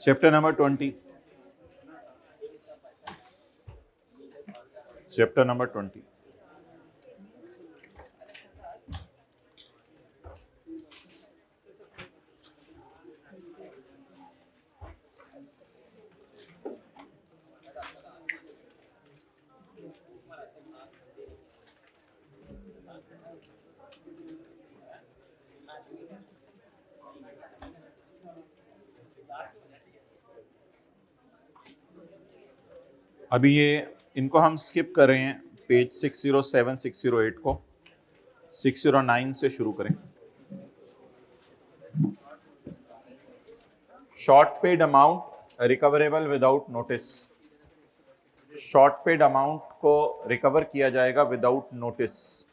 Chapter number 20, chapter number 20। अभी ये इनको हम स्किप कर रहे हैं, पेज 607 608 को 609 से शुरू करें। Short paid amount recoverable without notice. Short paid amount को रिकवर किया जाएगा विदाउट नोटिस।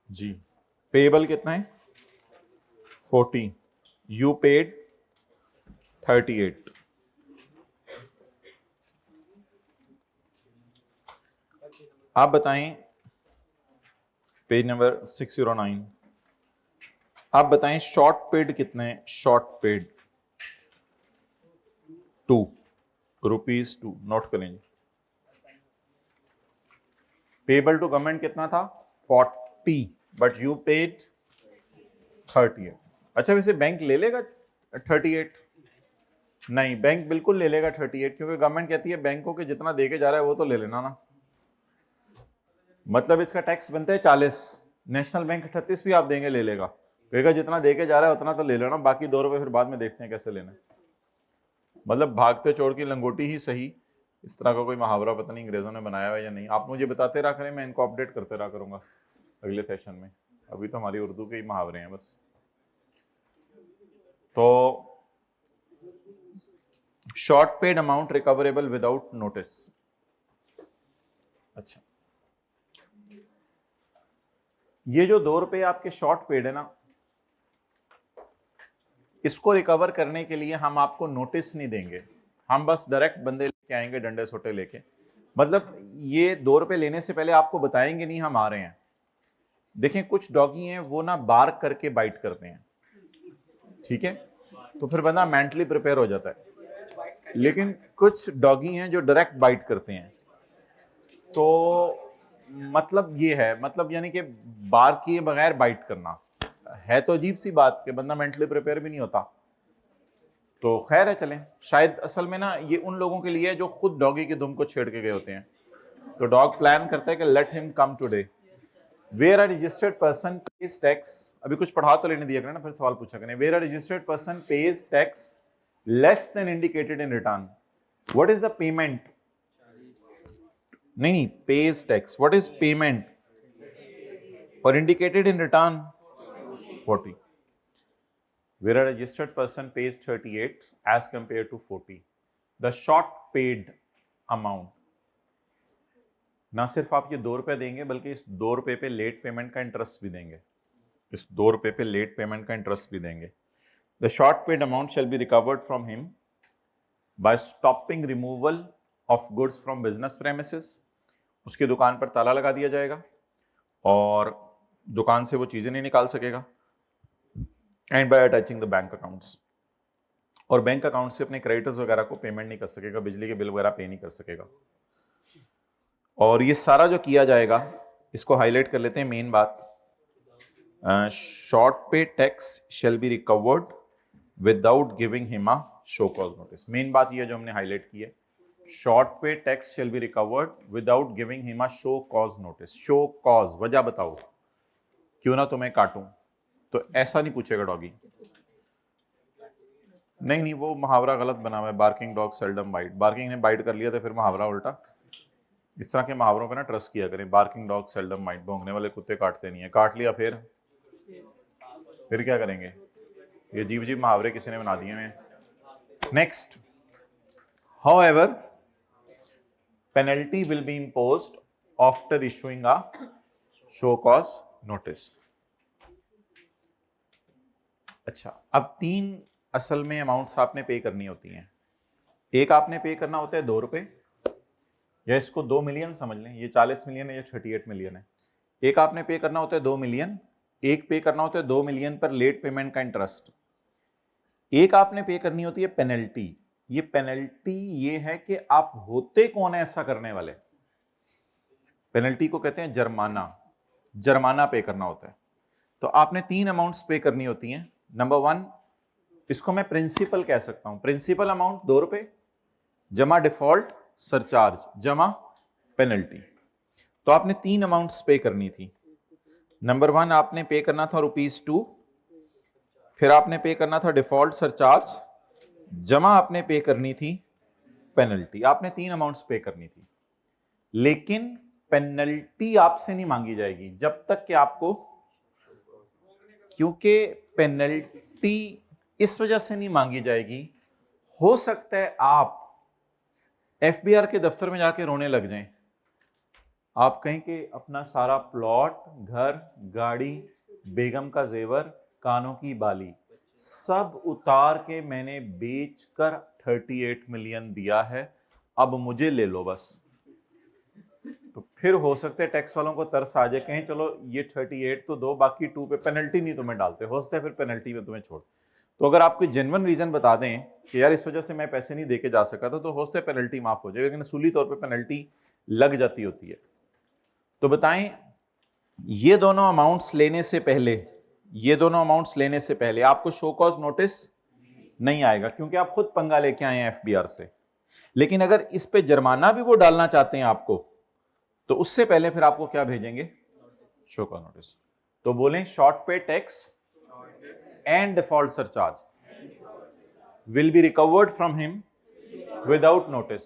जी, पेएबल कितना है 40, यू पेड 38। आप बताएं, पेज नंबर 609, आप बताएं शॉर्ट पेड कितने हैं? शॉर्ट पेड 2 रुपीज 2, नोट करेंगे। पेबल टू गवर्नमेंट कितना था 40, बट यू पेड 38। अच्छा, वैसे बैंक ले लेगा 38? नहीं, बैंक बिल्कुल ले लेगा 38, क्योंकि गवर्नमेंट कहती है बैंकों के जितना देके जा रहा है वो तो ले लेना ना। मतलब इसका टैक्स बनता है 40, नेशनल बैंक 38 भी आप देंगे ले लेगा, कहेगा जितना देके जा रहा है उतना तो ले लेना, बाकी 2 रुपए फिर बाद में देखते हैं कैसे लेना। मतलब भागते चोर की लंगोटी ही सही, इस तरह का कोई मुहावरा पता नहीं अंग्रेजों ने बनाया हुआ या नहीं। आप मुझे बताते रहा करें, मैं इनको अपडेट करते रहा करूंगा अगले सेशन में। अभी तो हमारी उर्दू के ही मुहावरे हैं बस। तो short paid amount recoverable without notice. अच्छा, ये जो 2 रुपए आपके शॉर्ट पेड है ना, इसको रिकवर करने के लिए हम आपको नोटिस नहीं देंगे, हम बस डायरेक्ट बंदे लेके आएंगे डंडे सोटे लेके। मतलब ये 2 रुपए लेने से पहले आपको बताएंगे नहीं हम आ रहे हैं। देखें, कुछ डॉगी हैं वो ना बार्क करके बाइट करते हैं, ठीक है, तो फिर बंदा मेंटली प्रिपेयर हो जाता है। लेकिन कुछ डॉगी हैं जो डायरेक्ट बाइट करते हैं, तो मतलब ये है, मतलब यानी कि बार किए बगैर बाइट करना है, तो अजीब सी बात कि बंदा मेंटली प्रिपेयर भी नहीं होता। तो खैर है, चलें। शायद असल में ना ये उन लोगों के लिए है जो खुद डॉगी की दुम को छेड़ के गए होते हैं। तो डॉग प्लान करता है कि let him come today, where a registered person page tax. अभी कुछ पढ़ा तो लेने दिया करें ना, फिर सवाल पूछा करें। Where a registered person page tax less than indicated in return, what is the payment? नहीं, pays tax, what is payment और indicated in return 40। Where a registered person pays 38 as compared to 40. The short paid amount, ना सिर्फ आप ये 2 रुपए देंगे बल्कि इस 2 रुपए पे लेट पेमेंट का इंटरेस्ट भी देंगे, इस 2 रुपए पे लेट पेमेंट का इंटरेस्ट भी देंगे। The short paid amount shall be recovered from him by stopping removal of goods from business premises. उसकी दुकान पर ताला लगा दिया जाएगा और दुकान से वो चीजें नहीं निकाल सकेगा। And bye attaching the bank accounts, और बैंक अकाउंट से अपने क्रेडिटर्स वगैरह को पेमेंट नहीं कर सकेगा, बिजली के बिल वगैरह पे नहीं कर सकेगा। और ये सारा जो किया जाएगा, इसको हाईलाइट कर लेते हैं मेन बात। शॉर्ट पे tax shall be recovered without giving him a show cause notice. Main बात ये जो हमने हाईलाइट की है, शॉर्ट पे tax shall be recovered without giving him a show cause notice. Show cause, वजह बताओ, क्यों ना तुम्हें काटूं, तो ऐसा नहीं पूछेगा डॉगी। नहीं, वो मुहावरा गलत बना हुआ है, barking dog seldom bite. Barking ने बाइट कर लिया तो फिर मुहावरा उल्टा। इस तरह के मुहावरों पे ना ट्रस्ट किया करें। बार्किंग डॉग सेल्डम बाइट, भौंकने वाले कुत्ते काटते नहीं है, काट लिया फिर क्या करेंगे? ये अजीब अजीब मुहावरे किसी ने बना दिए हैं। Next, however penalty will be imposed after issuing a show cause notice. अच्छा, अब 3 असल में अमाउंट्स आपने पे करनी होती हैं। एक आपने पे करना होता है 2 रुपए, या इसको 2 मिलियन समझ लें, ये 40 मिलियन है, ये 38 मिलियन है। एक आपने पे करना होता है 2 मिलियन, एक पे करना होता है 2 मिलियन पर लेट पेमेंट का इंटरेस्ट, एक आपने पे करनी होती है पेनल्टी। ये पेनल्टी ये है कि आप होते कौन है ऐसा करने वाले, पेनल्टी को कहते हैं जुर्माना, जुर्माना पे करना होता है। तो आपने 3 अमाउंट्स पे करनी होती हैं। नंबर 1, इसको मैं प्रिंसिपल कह सकता हूं, प्रिंसिपल अमाउंट 2 रुपए जमा डिफॉल्ट सरचार्ज जमा पेनल्टी। तो आपने 3 अमाउंट्स पे करनी थी। नंबर 1 आपने पे करना था ₹2, फिर आपने पे करना था डिफॉल्ट सरचार्ज, जमा आपने पे करनी थी पेनल्टी। आपने 3 अमाउंट्स पे करनी थी, लेकिन पेनल्टी आपसे नहीं मांगी जाएगी जब तक कि आपको, क्योंकि पेनल्टी इस वजह से नहीं मांगी जाएगी, हो सकता है आप एफबीआर के दफ्तर में जाके रोने लग जाएं, आप कहें कि अपना सारा प्लॉट, घर, गाड़ी, बेगम का जेवर, कानों की बाली सब उतार के मैंने बेचकर 38 मिलियन दिया है, अब मुझे ले लो बस। तो फिर हो सकता है टैक्स वालों को तरस आ जाए, कहें चलो ये 38 तो दो, बाकी 2 पे पेनल्टी नहीं तुम्हें डालते, हो सकता है फिर पेनल्टी में तुम्हें छोड़। तो अगर आप कोई जेन्युइन रीजन बता दें कि यार इस वजह से मैं पैसे नहीं देके जा सका था, तो हो सकता है पेनल्टी माफ हो जाए, लेकिन असूली तौर पे पेनल्टी लग जाती होती है। तो बताएं, ये दोनों अमाउंट्स लेने से पहले, ये दोनों अमाउंट्स लेने से पहले आपको शो कॉज नोटिस नहीं आएगा, क्योंकि आप खुद पंगा लेके आए हैं एफबीआर से। लेकिन अगर इस पे जुर्माना भी वो डालना चाहते हैं आपको, तो उससे पहले फिर आपको क्या भेजेंगे, शो कॉज नोटिस। तो बोलें शॉर्ट पे tax and default surcharge will be recovered from him without notice.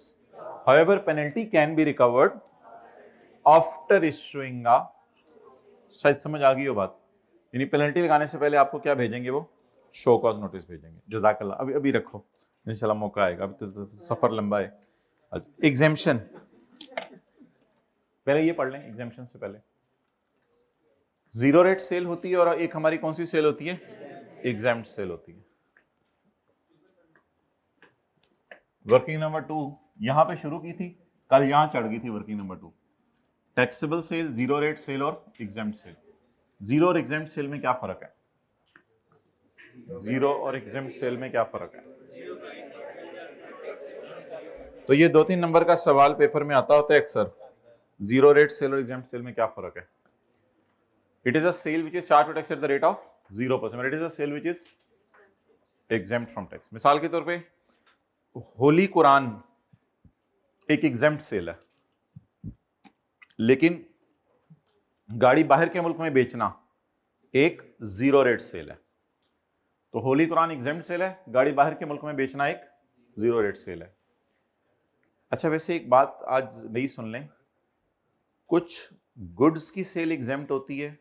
However, penalty can be recovered after issuing a, शायद समझ आ गई हो बात, यानी पेनल्टी लगाने से पहले आपको क्या भेजेंगे, वो शो कॉज नोटिस भेजेंगे। जज़ाकल्लाह, अभी अभी रखो, इंशाल्लाह मौका आएगा, अभी तो सफर लंबा है। एग्जेम्पशन पहले ये पढ़ लें, एग्जेम्पशन से पहले जीरो रेट सेल होती है और एक हमारी कौन सी सेल होती है, एग्जेम्प्ट सेल होती है। वर्किंग नंबर 2 यहां पे शुरू की थी, कल यहां चढ़ गई थी working number 2। Taxable sale, zero rate sale और एग्जेम्प्ट सेल। जीरो और एग्जेम्प्ट सेल में क्या फर्क है, जीरो और एग्जेम्प्ट सेल में क्या फर्क है? तो ये 2-3 नंबर का सवाल पेपर में आता होता है अक्सर, जीरो रेट सेल और एग्जेम्प्ट सेल में क्या फर्क है। It is a sale which is charge to tax at the rate of 0%, it is a sale which is exempt from tax. मिसाल के तौर पे होली कुरान एक एग्जेम्प्ट सेल है, लेकिन गाड़ी बाहर के मुल्क में बेचना एक जीरो रेट सेल है। तो होली कुरान एग्जेम्प्ट सेल है, गाड़ी बाहर के मुल्क में बेचना एक जीरो रेट सेल है। अच्छा, वैसे एक बात आज नई सुन लें, कुछ गुड्स की सेल एग्जेम्प्ट होती है,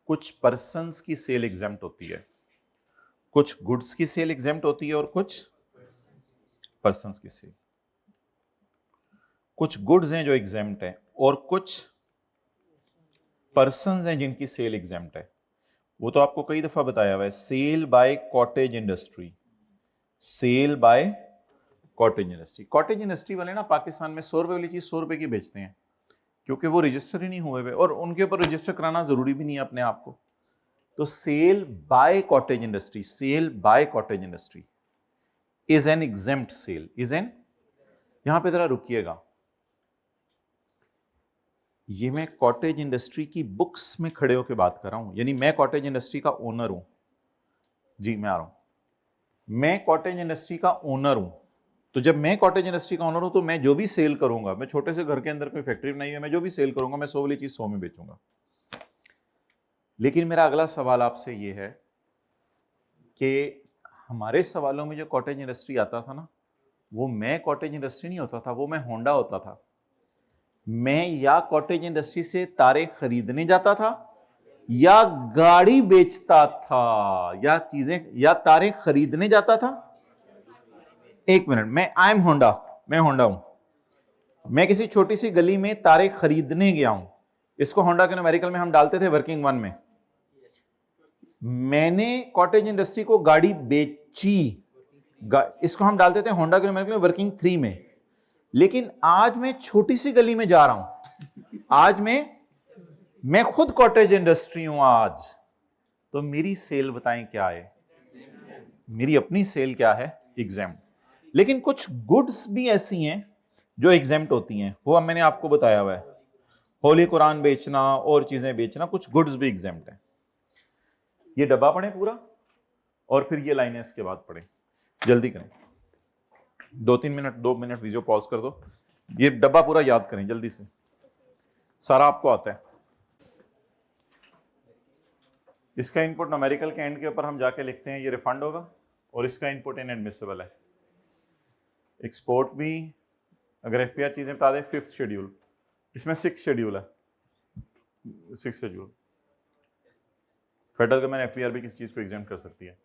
कुछ पर्सन्स की सेल एग्जेम्प्ट होती है। कुछ गुड्स की सेल एग्जेम्प्ट होती है और कुछ पर्सन्स की सेल। कुछ गुड्स हैं जो एग्जेम्प्ट हैं और कुछ पर्सन्स हैं जिनकी सेल एग्जेम्प्ट है। वो तो आपको कई दफा बताया हुआ है, sale by cottage industry, sale by cottage industry. Cottage industry वाले ना पाकिस्तान में 100 रुपए वाली चीज 100 रुपए की बेचते हैं, क्योंकि वो रजिस्टर ही नहीं हुए हुए और उनके ऊपर रजिस्टर कराना जरूरी भी नहीं है अपने आप को। तो sale by cottage industry, sale by cottage industry is an exempt sale, is an, यहां पे जरा रुकिएगा, ये मैं कॉटेज इंडस्ट्री की बुक्स में खड़े होकर बात कर रहा हूं, यानी मैं कॉटेज इंडस्ट्री का ओनर हूं। जी मैं आ रहा हूं, मैं कॉटेज इंडस्ट्री का ओनर हूं। तो जब मैं कॉटेज इंडस्ट्री का ओनर हूं तो मैं जो भी सेल करूंगा, मैं छोटे से घर के अंदर कोई फैक्ट्री बनाई है, मैं जो भी सेल करूंगा मैं 100 वाली चीज 100 में बेचूंगा। लेकिन मेरा अगला सवाल आपसे ये है कि हमारे सवालों में जो कॉटेज इंडस्ट्री आता था ना, वो मैं कॉटेज इंडस्ट्री नहीं होता था, वो मैं होंडा होता था। मैं या कॉटेज इंडस्ट्री से तारे खरीदने जाता था या गाड़ी बेचता था, या चीजें या तारे खरीदने जाता था। एक मिनट, मैं आई एम होंडा, मैं होंडा हूं, मैं किसी छोटी सी गली में तारे खरीदने गया हूं। इसको होंडा के न्यूमेरिकल में हम डालते थे वर्किंग 1 में। मैंने कॉटेज इंडस्ट्री को गाड़ी बेची, इसको हम डालते थे होंडा के न्यूमेरिकल में वर्किंग 3 में। लेकिन आज मैं छोटी सी गली में जा रहा हूं, आज मैं खुद कॉटेज इंडस्ट्री हूं आज, तो मेरी सेल बताएं क्या है, मेरी अपनी सेल क्या है, एग्जेम्प्ट। लेकिन कुछ गुड्स भी ऐसी हैं जो एग्जेम्प्ट होती हैं, वो मैंने आपको बताया हुआ है, होली कुरान बेचना और चीजें बेचना, कुछ गुड्स भी एग्जेम्प्ट है। ये डब्बा पढ़े पूरा और फिर ये लाइनें इसके बाद पढ़े, जल्दी करें, 2 मिनट वीडियो पॉज कर दो, ये डब्बा पूरा याद करें जल्दी से, सारा आपको आता है। इसका इनपुट न्यूमेरिकल के एंड के ऊपर हम जाके लिखते हैं, ये रिफंड होगा, और इसका इनपुट इनएडमिसिबल है। एक्सपोर्ट भी अगर एफपीआर चीजें बता दें, 5th शेड्यूल, इसमें 6 शेड्यूल है, 6 शेड्यूल। फेडरल गवर्नमेंट एफपीआर भी किसी चीज को एग्जाम कर सकती है।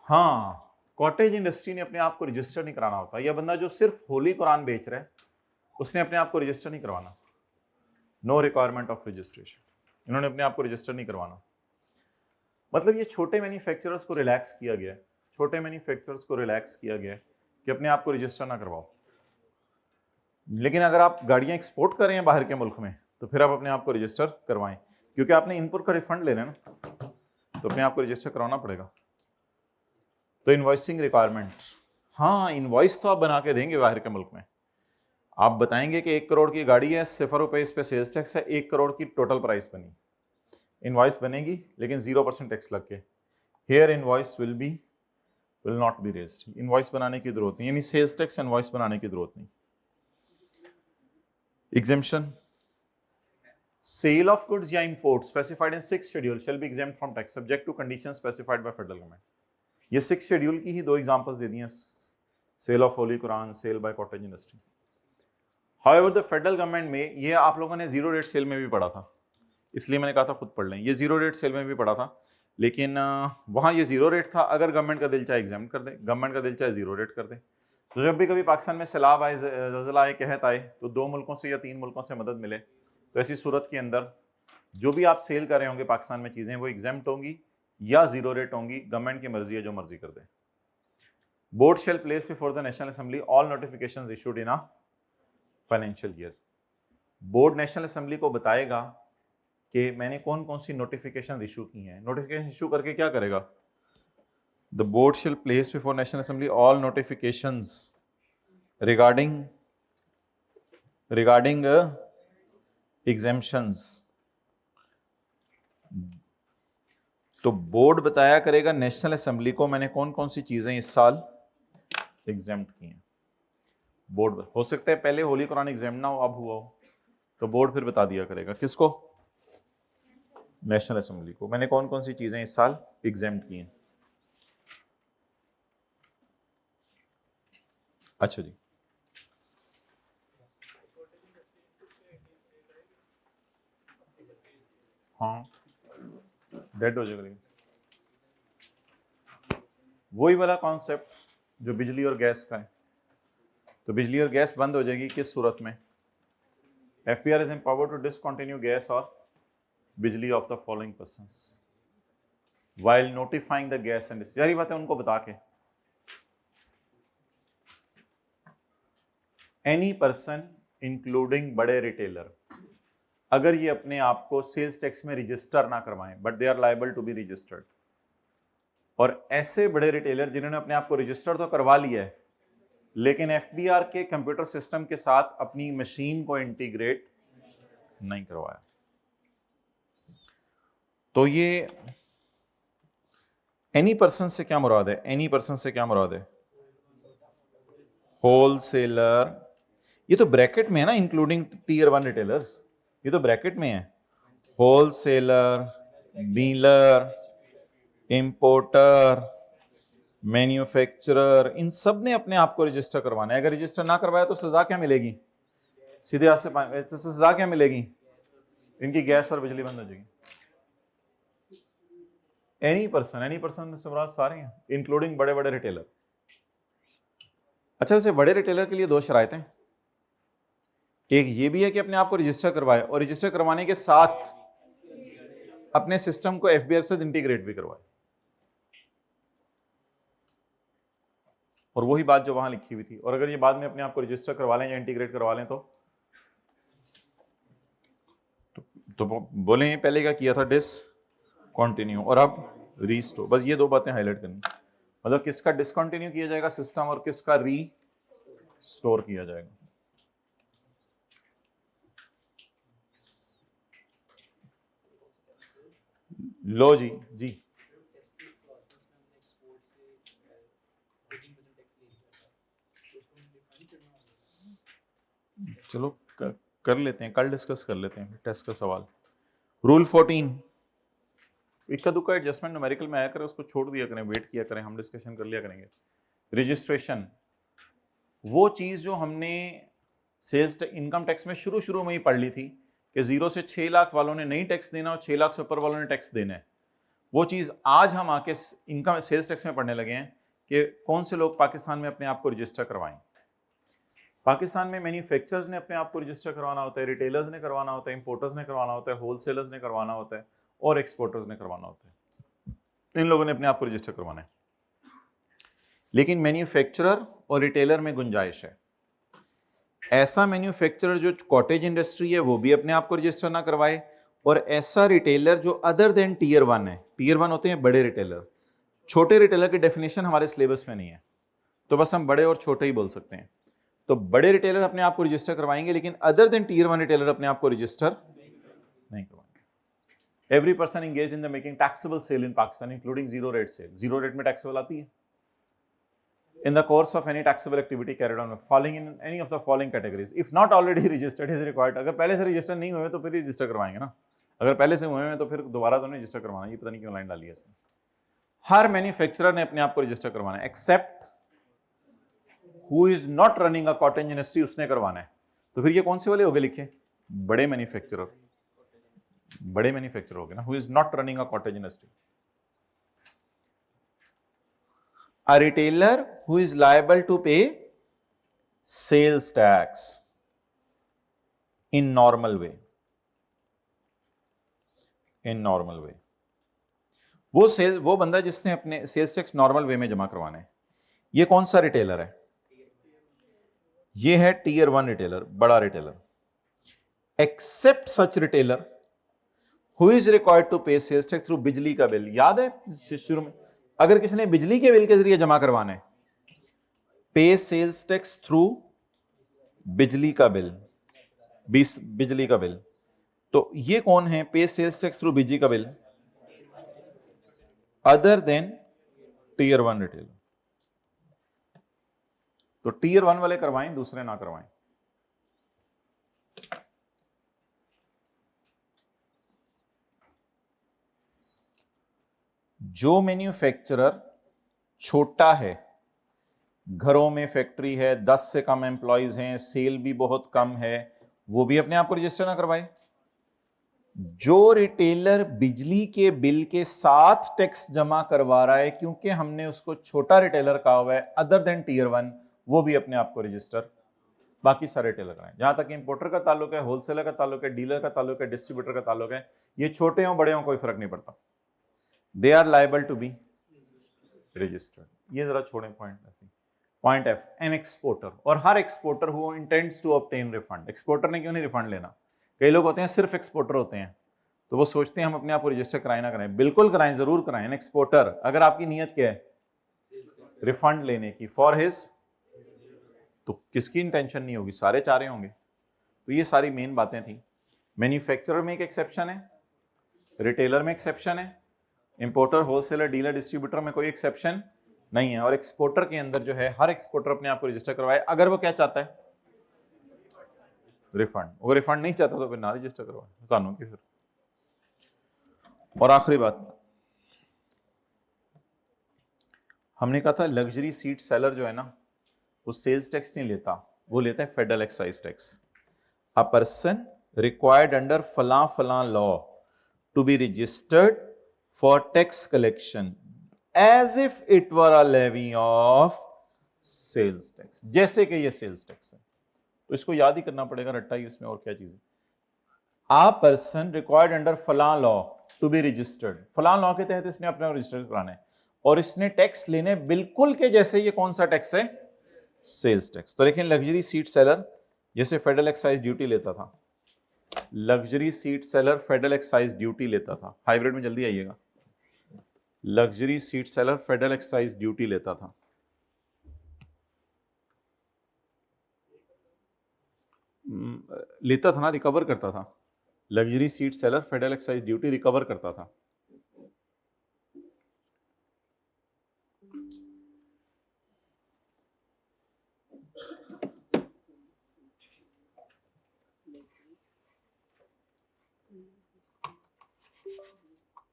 हाँ, कॉटेज इंडस्ट्री ने अपने आप को रजिस्टर नहीं कराना होता। यह बंदा जो सिर्फ होली कुरान बेच रहा है, उसने अपने आप को रजिस्टर नहीं करवाना, नो रिक्वायरमेंट ऑफ रजिस्ट्रेशन, इन्होंने अपने आप को रजिस्टर नहीं करवाना। मतलब ये छोटे मैन्युफैक्चरर्स को रिलैक्स किया गया है, छोटे मैन्युफैक्चरर्स को रिलैक्स किया गया है कि अपने आप को रजिस्टर ना करवाओ। लेकिन अगर आप गाड़ियां एक्सपोर्ट कर रहे हैं बाहर के मुल्क में, तो फिर आप अपने आप को रजिस्टर करवाएं, क्योंकि आपने इनपुट का रिफंड लेना है ना, तो अपने आप को रजिस्टर करवाना पड़ेगा। तो इनवॉइसिंग रिक्वायरमेंट, हाँ इनवॉइस तो आप बना के देंगे बाहर के मुल्क में, आप बताएंगे कि 1 करोड़ की गाड़ी है, 0 रुपए इस पे सेल्स टैक्स है, 1 करोड़ की टोटल प्राइस बनी, इनवॉइस बनेगी लेकिन 0% टैक्स लग के, here invoice will not be raised, invoice बनाने की जरूरत नहीं, यानी सेल्स टैक्स इनवॉइस बनाने की जरूरत नहीं। एग्जेम्पशन, सेल ऑफ गुड्स या import specified in 6th schedule shall be exempt from tax subject to condition specified by federal government. ये 6th शेड्यूल की ही 2 एग्जांपल्स दे दी हैं, sale of holy Quran, sale by cottage industry. However the federal government में, ये आप लोगों ने जीरो रेट सेल में भी पढ़ा था, इसलिए मैंने कहा था खुद पढ़ लें, ये जीरो रेट सेल में भी पढ़ा था, लेकिन वहाँ ये जीरो रेट था, अगर गवर्नमेंट का दिल चाहे एग्जाम कर दे, गवर्नमेंट का दिल चाहे जीरो रेट कर दे। तो जब भी कभी पाकिस्तान में सैलाब आए, ज़लज़ला आए, कहत आए, तो 2 मुल्कों से या 3 मुल्कों से मदद मिले, तो ऐसी सूरत के अंदर जो भी आप सेल कर रहे होंगे पाकिस्तान में चीज़ें, वो एग्जाम्प्ट होंगी या जीरो रेट होंगी, गवर्नमेंट की मर्जी है, जो मर्जी कर दे। Board shall place before the national assembly all notifications issued in a financial year. Board national assembly को बताएगा कि मैंने कौन कौन सी नोटिफिकेशन इशू की हैं। नोटिफिकेशन इशू करके क्या करेगा? The board shall place before national assembly all notifications regarding exemptions. तो बोर्ड बताया करेगा नेशनल असेंबली को मैंने कौन कौन सी चीजें इस साल एग्जेम्प्ट की हैं। बोर्ड हो सकता है पहले होली कुरान एग्जाम ना हो, अब हुआ हो, तो बोर्ड फिर बता दिया करेगा किसको, नेशनल असेंबली को, मैंने कौन कौन सी चीजें इस साल एग्जाम्प्ट की हैं। अच्छा जी, हाँ डेड हो जाएगा, वही वाला कॉन्सेप्ट जो बिजली और गैस का है। तो बिजली और गैस बंद हो जाएगी किस सूरत में? FPR is empowered to discontinue gas और बिजली of the following persons while notifying the gas and, यही बात है उनको बता के, एनी पर्सन इंक्लूडिंग बड़े रिटेलर, अगर ये अपने आप को सेल्स टैक्स में रजिस्टर ना करवाएं, but they are liable to be registered. और ऐसे बड़े रिटेलर जिन्होंने अपने आप को रजिस्टर तो करवा लिया है, लेकिन एफबीआर के कंप्यूटर सिस्टम के साथ अपनी मशीन को इंटीग्रेट नहीं करवाया, तो ये एनी पर्सन से क्या मुराद है? एनी पर्सन से क्या मुराद है? होलसेलर, ये तो ब्रैकेट में है ना, इंक्लूडिंग टीयर 1 रिटेलर्स, ये तो ब्रैकेट में है। होलसेलर, डीलर, इंपोर्टर, मैन्युफैक्चरर, इन सब ने अपने आप को रजिस्टर करवाना है। अगर रजिस्टर ना करवाया तो सजा क्या मिलेगी? सीधे हाथ से तो सजा क्या मिलेगी? इनकी गैस और बिजली बंद हो जाएगी। एनी पर्सन से मुराद सारे हैं, इंक्लूडिंग बड़े बड़े रिटेलर। अच्छा, वैसे बड़े रिटेलर के लिए 2 शराइतें, एक ये भी है कि अपने आप को रजिस्टर करवाए, और रजिस्टर करवाने के साथ अपने सिस्टम को एफबीआर से इंटीग्रेट भी करवाए। और वही बात जो वहां लिखी हुई थी। और अगर ये बाद में अपने आप को रजिस्टर करवा लें या इंटीग्रेट करवा लें तो बोले ये पहले क्या किया था, डिसकंटिन्यू, और अब रीस्टोर। बस ये दो बातें हाईलाइट करनी, मतलब किसका डिसकंटिन्यू किया जाएगा सिस्टम और किसका रीस्टोर किया जाएगा। लो जी जी चलो कर लेते हैं, कल डिस्कस कर लेते हैं टेस्ट का सवाल। रूल 14, इक्का दुक्का एडजस्टमेंट न्यूमेरिकल में आया करें, उसको छोड़ दिया करें, वेट किया करें, हम डिस्कशन कर लिया करेंगे। रजिस्ट्रेशन, वो चीज जो हमने सेल्स इनकम टैक्स में शुरू में ही पढ़ ली थी कि 0 से 6 लाख वालों ने नहीं टैक्स देना और 6 लाख से ऊपर वालों ने टैक्स देना है। वो चीज आज हम आके इनकम सेल्स टैक्स में पढ़ने लगे हैं कि कौन से लोग पाकिस्तान में अपने आप को रजिस्टर करवाएं। पाकिस्तान में मैन्युफैक्चरर्स ने अपने आप को रजिस्टर करवाना होता है, रिटेलर्स ने करवाना होता है, इंपोर्टर्स ने करवाना होता है, होलसेलर्स ने करवाना होता है और एक्सपोर्टर्स ने करवाना होता है। इन लोगों ने अपने आप को रजिस्टर करवाना है। लेकिन मैन्युफैक्चरर और रिटेलर में गुंजाइश है। ऐसा मैन्युफैक्चरर जो कॉटेज इंडस्ट्री है वो भी अपने आप को रजिस्टर ना करवाए, और ऐसा रिटेलर जो अदर देन टीयर 1 है। टीयर 1 होते हैं बड़े रिटेलर, छोटे रिटेलर की डेफिनेशन हमारे सिलेबस में नहीं है, तो बस हम बड़े और छोटे ही बोल सकते हैं। तो बड़े रिटेलर अपने आप को रजिस्टर करवाएंगे, लेकिन अदर देन टीयर 1 रिटेलर अपने आप को रजिस्टर नहीं करवाएंगे। Every person engage in the making taxable sale in Pakistan including zero rate sale, zero rate में टैक्सेबल आती है, in the course of any taxable activity carried on falling in any of the following categories if not already registered is required। अगर पहले से register नहीं हुए तो फिर रजिस्टर करवाएंगे ना, अगर पहले से हुए हैं तो फिर दोबारा तो नहीं रजिस्टर करवाना। ये पता नहीं क्यों लाइन डाली है इसने। हर मैन्युफैक्चरर ने अपने आप को रजिस्टर करवाना है except who is not running a cottage industry, उसने करवाना है। तो फिर ये कौन से वाले हो गए लिखे, बड़े मैन्युफैक्चरर, बड़े मैन्युफैक्चरर हो गए ना, who is not running a cottage industry. A retailer who is liable to pay sales tax in normal way, in normal way। वो बंदा जिसने अपने सेल्स टैक्स नॉर्मल वे में जमा करवाना है। ये कौन सा रिटेलर है, ये है टीयर 1 रिटेलर, बड़ा retailer. Except such retailer who is required to pay sales tax through बिजली का बिल। याद है शुरू में, अगर किसी ने बिजली के बिल के जरिए जमा करवाना है, पे सेल्स टैक्स थ्रू बिजली का बिल, बिजली का बिल, तो ये कौन है पे सेल्स टैक्स थ्रू बिजली का bill, other than tier 1 retailer. तो टीयर 1 वाले करवाएं, दूसरे ना करवाएं। जो मैन्युफैक्चरर छोटा है, घरों में फैक्ट्री है, 10 से कम एम्प्लॉइज हैं, सेल भी बहुत कम है, वो भी अपने आप को रजिस्टर ना करवाए। जो रिटेलर बिजली के बिल के साथ टैक्स जमा करवा रहा है क्योंकि हमने उसको छोटा रिटेलर कहा हुआ है अदर देन टीयर 1, वो भी अपने आप को रजिस्टर, बाकी सारे रिटेलर कराएं। जहां तक इंपोर्टर का ताल्लुक है, होलसेलर का ताल्लुक है, डीलर का ताल्लुक है, डिस्ट्रीब्यूटर का ताल्लुक है, ये छोटे हों बड़े हों कोई फर्क नहीं पड़ता, they are liable to be registered. ये जरा छोड़ें point. Point F, an exporter, और हर exporter who intends to obtain refund. Exporter ने क्यों नहीं रिफंड लेना, कई लोग होते हैं सिर्फ एक्सपोर्टर होते हैं, तो वो सोचते हैं हम अपने आप को रजिस्टर कराएं ना कराएं। बिल्कुल कराएं, जरूर कराएं। एन एक्सपोर्टर, अगर आपकी नीयत क्या है रिफंड लेने की फॉर हिज, तो किसकी इंटेंशन नहीं होगी, सारे चाह रहे होंगे। तो ये सारी मेन बातें थी। मैन्युफैक्चरर में एक एक्सेप्शन है, रिटेलर में एक्सेप्शन है, इंपोर्टर, होलसेलर, डीलर, डिस्ट्रीब्यूटर में कोई एक्सेप्शन नहीं है। और एक्सपोर्टर के अंदर जो है हर एक्सपोर्टर अपने आप को रजिस्टर करवाए अगर वो क्या चाहता है, रिफंड। वो रिफंड नहीं चाहता तो फिर ना रजिस्टर करवाए, कानून की फिर। और आखिरी बात, हमने कहा था लग्जरी सीट सेलर जो है ना वो सेल्स टैक्स नहीं लेता, वो लेता है federal excise tax. A person required under फलां फलां law to be registered for tax collection as if it were a levy of sales tax, जैसे कि ये सेल्स टैक्स है। तो इसको याद ही करना पड़ेगा, रट्टा ही इसमें, और क्या चीज है। आ पर्सन रिक्वायर्ड अंडर फलां लॉ टू बी रजिस्टर्ड, फलां लॉ के तहत इसने अपना रजिस्टर कराना है, और इसने टैक्स लेने बिल्कुल के जैसे, ये कौन सा टैक्स है? Sales tax. तो देखें लग्जरी सीट सेलर जैसे फेडरल एक्साइज ड्यूटी लेता था, luxury seat seller federal excise duty लेता था, हाइब्रिड में जल्दी आइएगा, luxury seat seller federal excise duty लेता था, लेता था ना, रिकवर करता था, luxury seat seller federal excise duty recover करता था।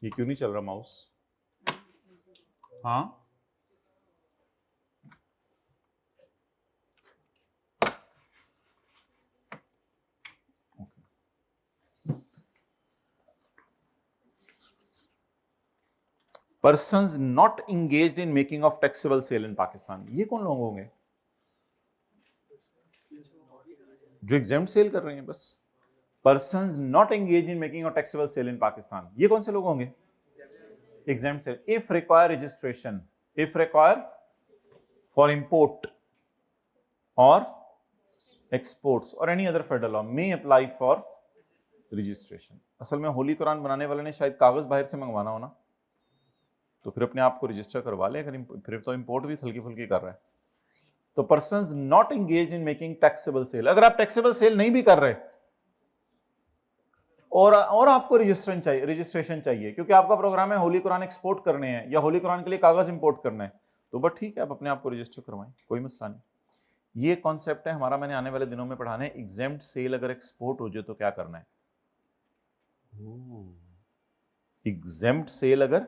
ये क्यों नहीं चल रहा माउस? हाँ persons not engaged in making of taxable sale in Pakistan, ये कौन लोग होंगे? जो एग्जाम सेल कर रहे हैं बस। Persons not engage in making of taxable sale in Pakistan, ये कौन से लोग होंगे? Exam sale. If require registration, if require for import और एक्सपोर्ट्स और any other federal law may apply for registration. असल में होली कुरान बनाने वाले ने शायद कागज बाहर से मंगवाना हो ना, तो फिर अपने आप को रजिस्टर करवा ले, अगर फिर तो इंपोर्ट भी हल्की फुल्की कर रहा है। तो persons not engage in making taxable sale, अगर आप टैक्सेबल सेल नहीं भी कर रहे और आपको रजिस्ट्रेशन चाहिए क्योंकि आपका प्रोग्राम है होली कुरान एक्सपोर्ट करने हैं या होली कुरान के लिए कागज इंपोर्ट करना है, तो बट ठीक है, आप अपने आप को रजिस्टर करवाएं, कोई मसला नहीं। ये कॉन्सेप्ट है हमारा, मैंने आने वाले दिनों में पढ़ाना है। एग्जेम्प्ट सेल अगर एक्सपोर्ट हो जाए तो क्या करना है? एग्जेम्प्ट सेल अगर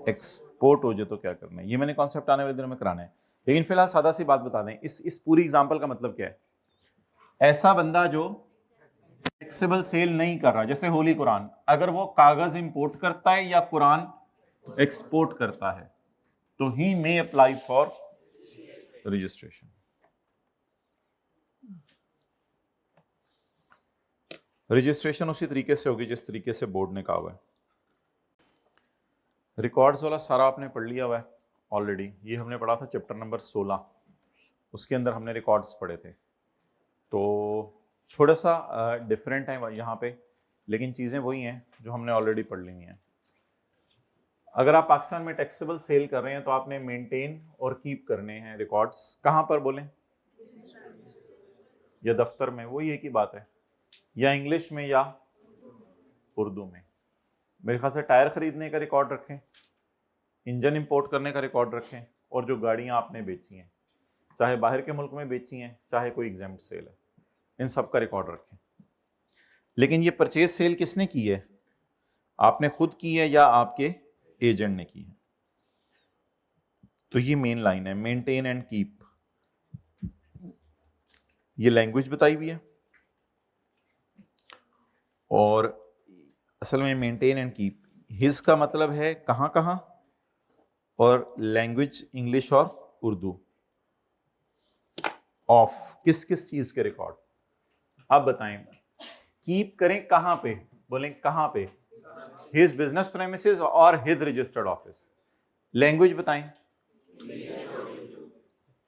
एक्सपोर्ट हो जाए तो क्या करना है, ये मैंने कॉन्सेप्ट आने वाले दिनों में कराना है। लेकिन फिलहाल सादा सी बात बता दें, इस पूरी एग्जांपल का मतलब क्या है? ऐसा बंदा जो टैक्सेबल सेल नहीं कर रहा, जैसे होली कुरान, अगर वो कागज इंपोर्ट करता है या कुरान एक्सपोर्ट करता है तो ही may apply for registration. Registration उसी तरीके से होगी जिस तरीके से बोर्ड ने कहा हुआ है। रिकॉर्ड्स वाला सारा आपने पढ़ लिया हुआ है ऑलरेडी, ये हमने पढ़ा था चैप्टर नंबर 16, उसके अंदर हमने रिकॉर्ड्स पढ़े थे। तो थोड़ा सा डिफरेंट है यहाँ पे, लेकिन चीज़ें वही हैं जो हमने ऑलरेडी पढ़ ली हैं। अगर आप पाकिस्तान में टैक्सेबल सेल कर रहे हैं तो आपने मेंटेन और कीप करने हैं रिकॉर्ड्स, कहाँ पर बोलें? या दफ्तर में, वही एक ही बात है, या इंग्लिश में या उर्दू में। मेरे ख्याल से टायर खरीदने का रिकॉर्ड रखें, इंजन इंपोर्ट करने का रिकॉर्ड रखें, और जो गाड़ियाँ आपने बेची हैं, चाहे बाहर के मुल्क में बेची हैं चाहे कोई एग्जेम्प्ट सेल है, इन सब का रिकॉर्ड रखें। लेकिन ये परचेज सेल किसने की है? आपने खुद की है या आपके एजेंट ने की है? तो ये मेन लाइन है, मेंटेन एंड कीप। ये लैंग्वेज बताई हुई है, और असल में मेंटेन एंड कीप, हिज का मतलब है कहाँ कहाँ, और लैंग्वेज इंग्लिश और उर्दू, ऑफ किस किस चीज के रिकॉर्ड। आप बताएं, कीप करें कहां पे? बोलें कहां पे? हिज बिजनेस प्रेमिसेस और हिज रजिस्टर्ड ऑफिस। लैंग्वेज बताएं,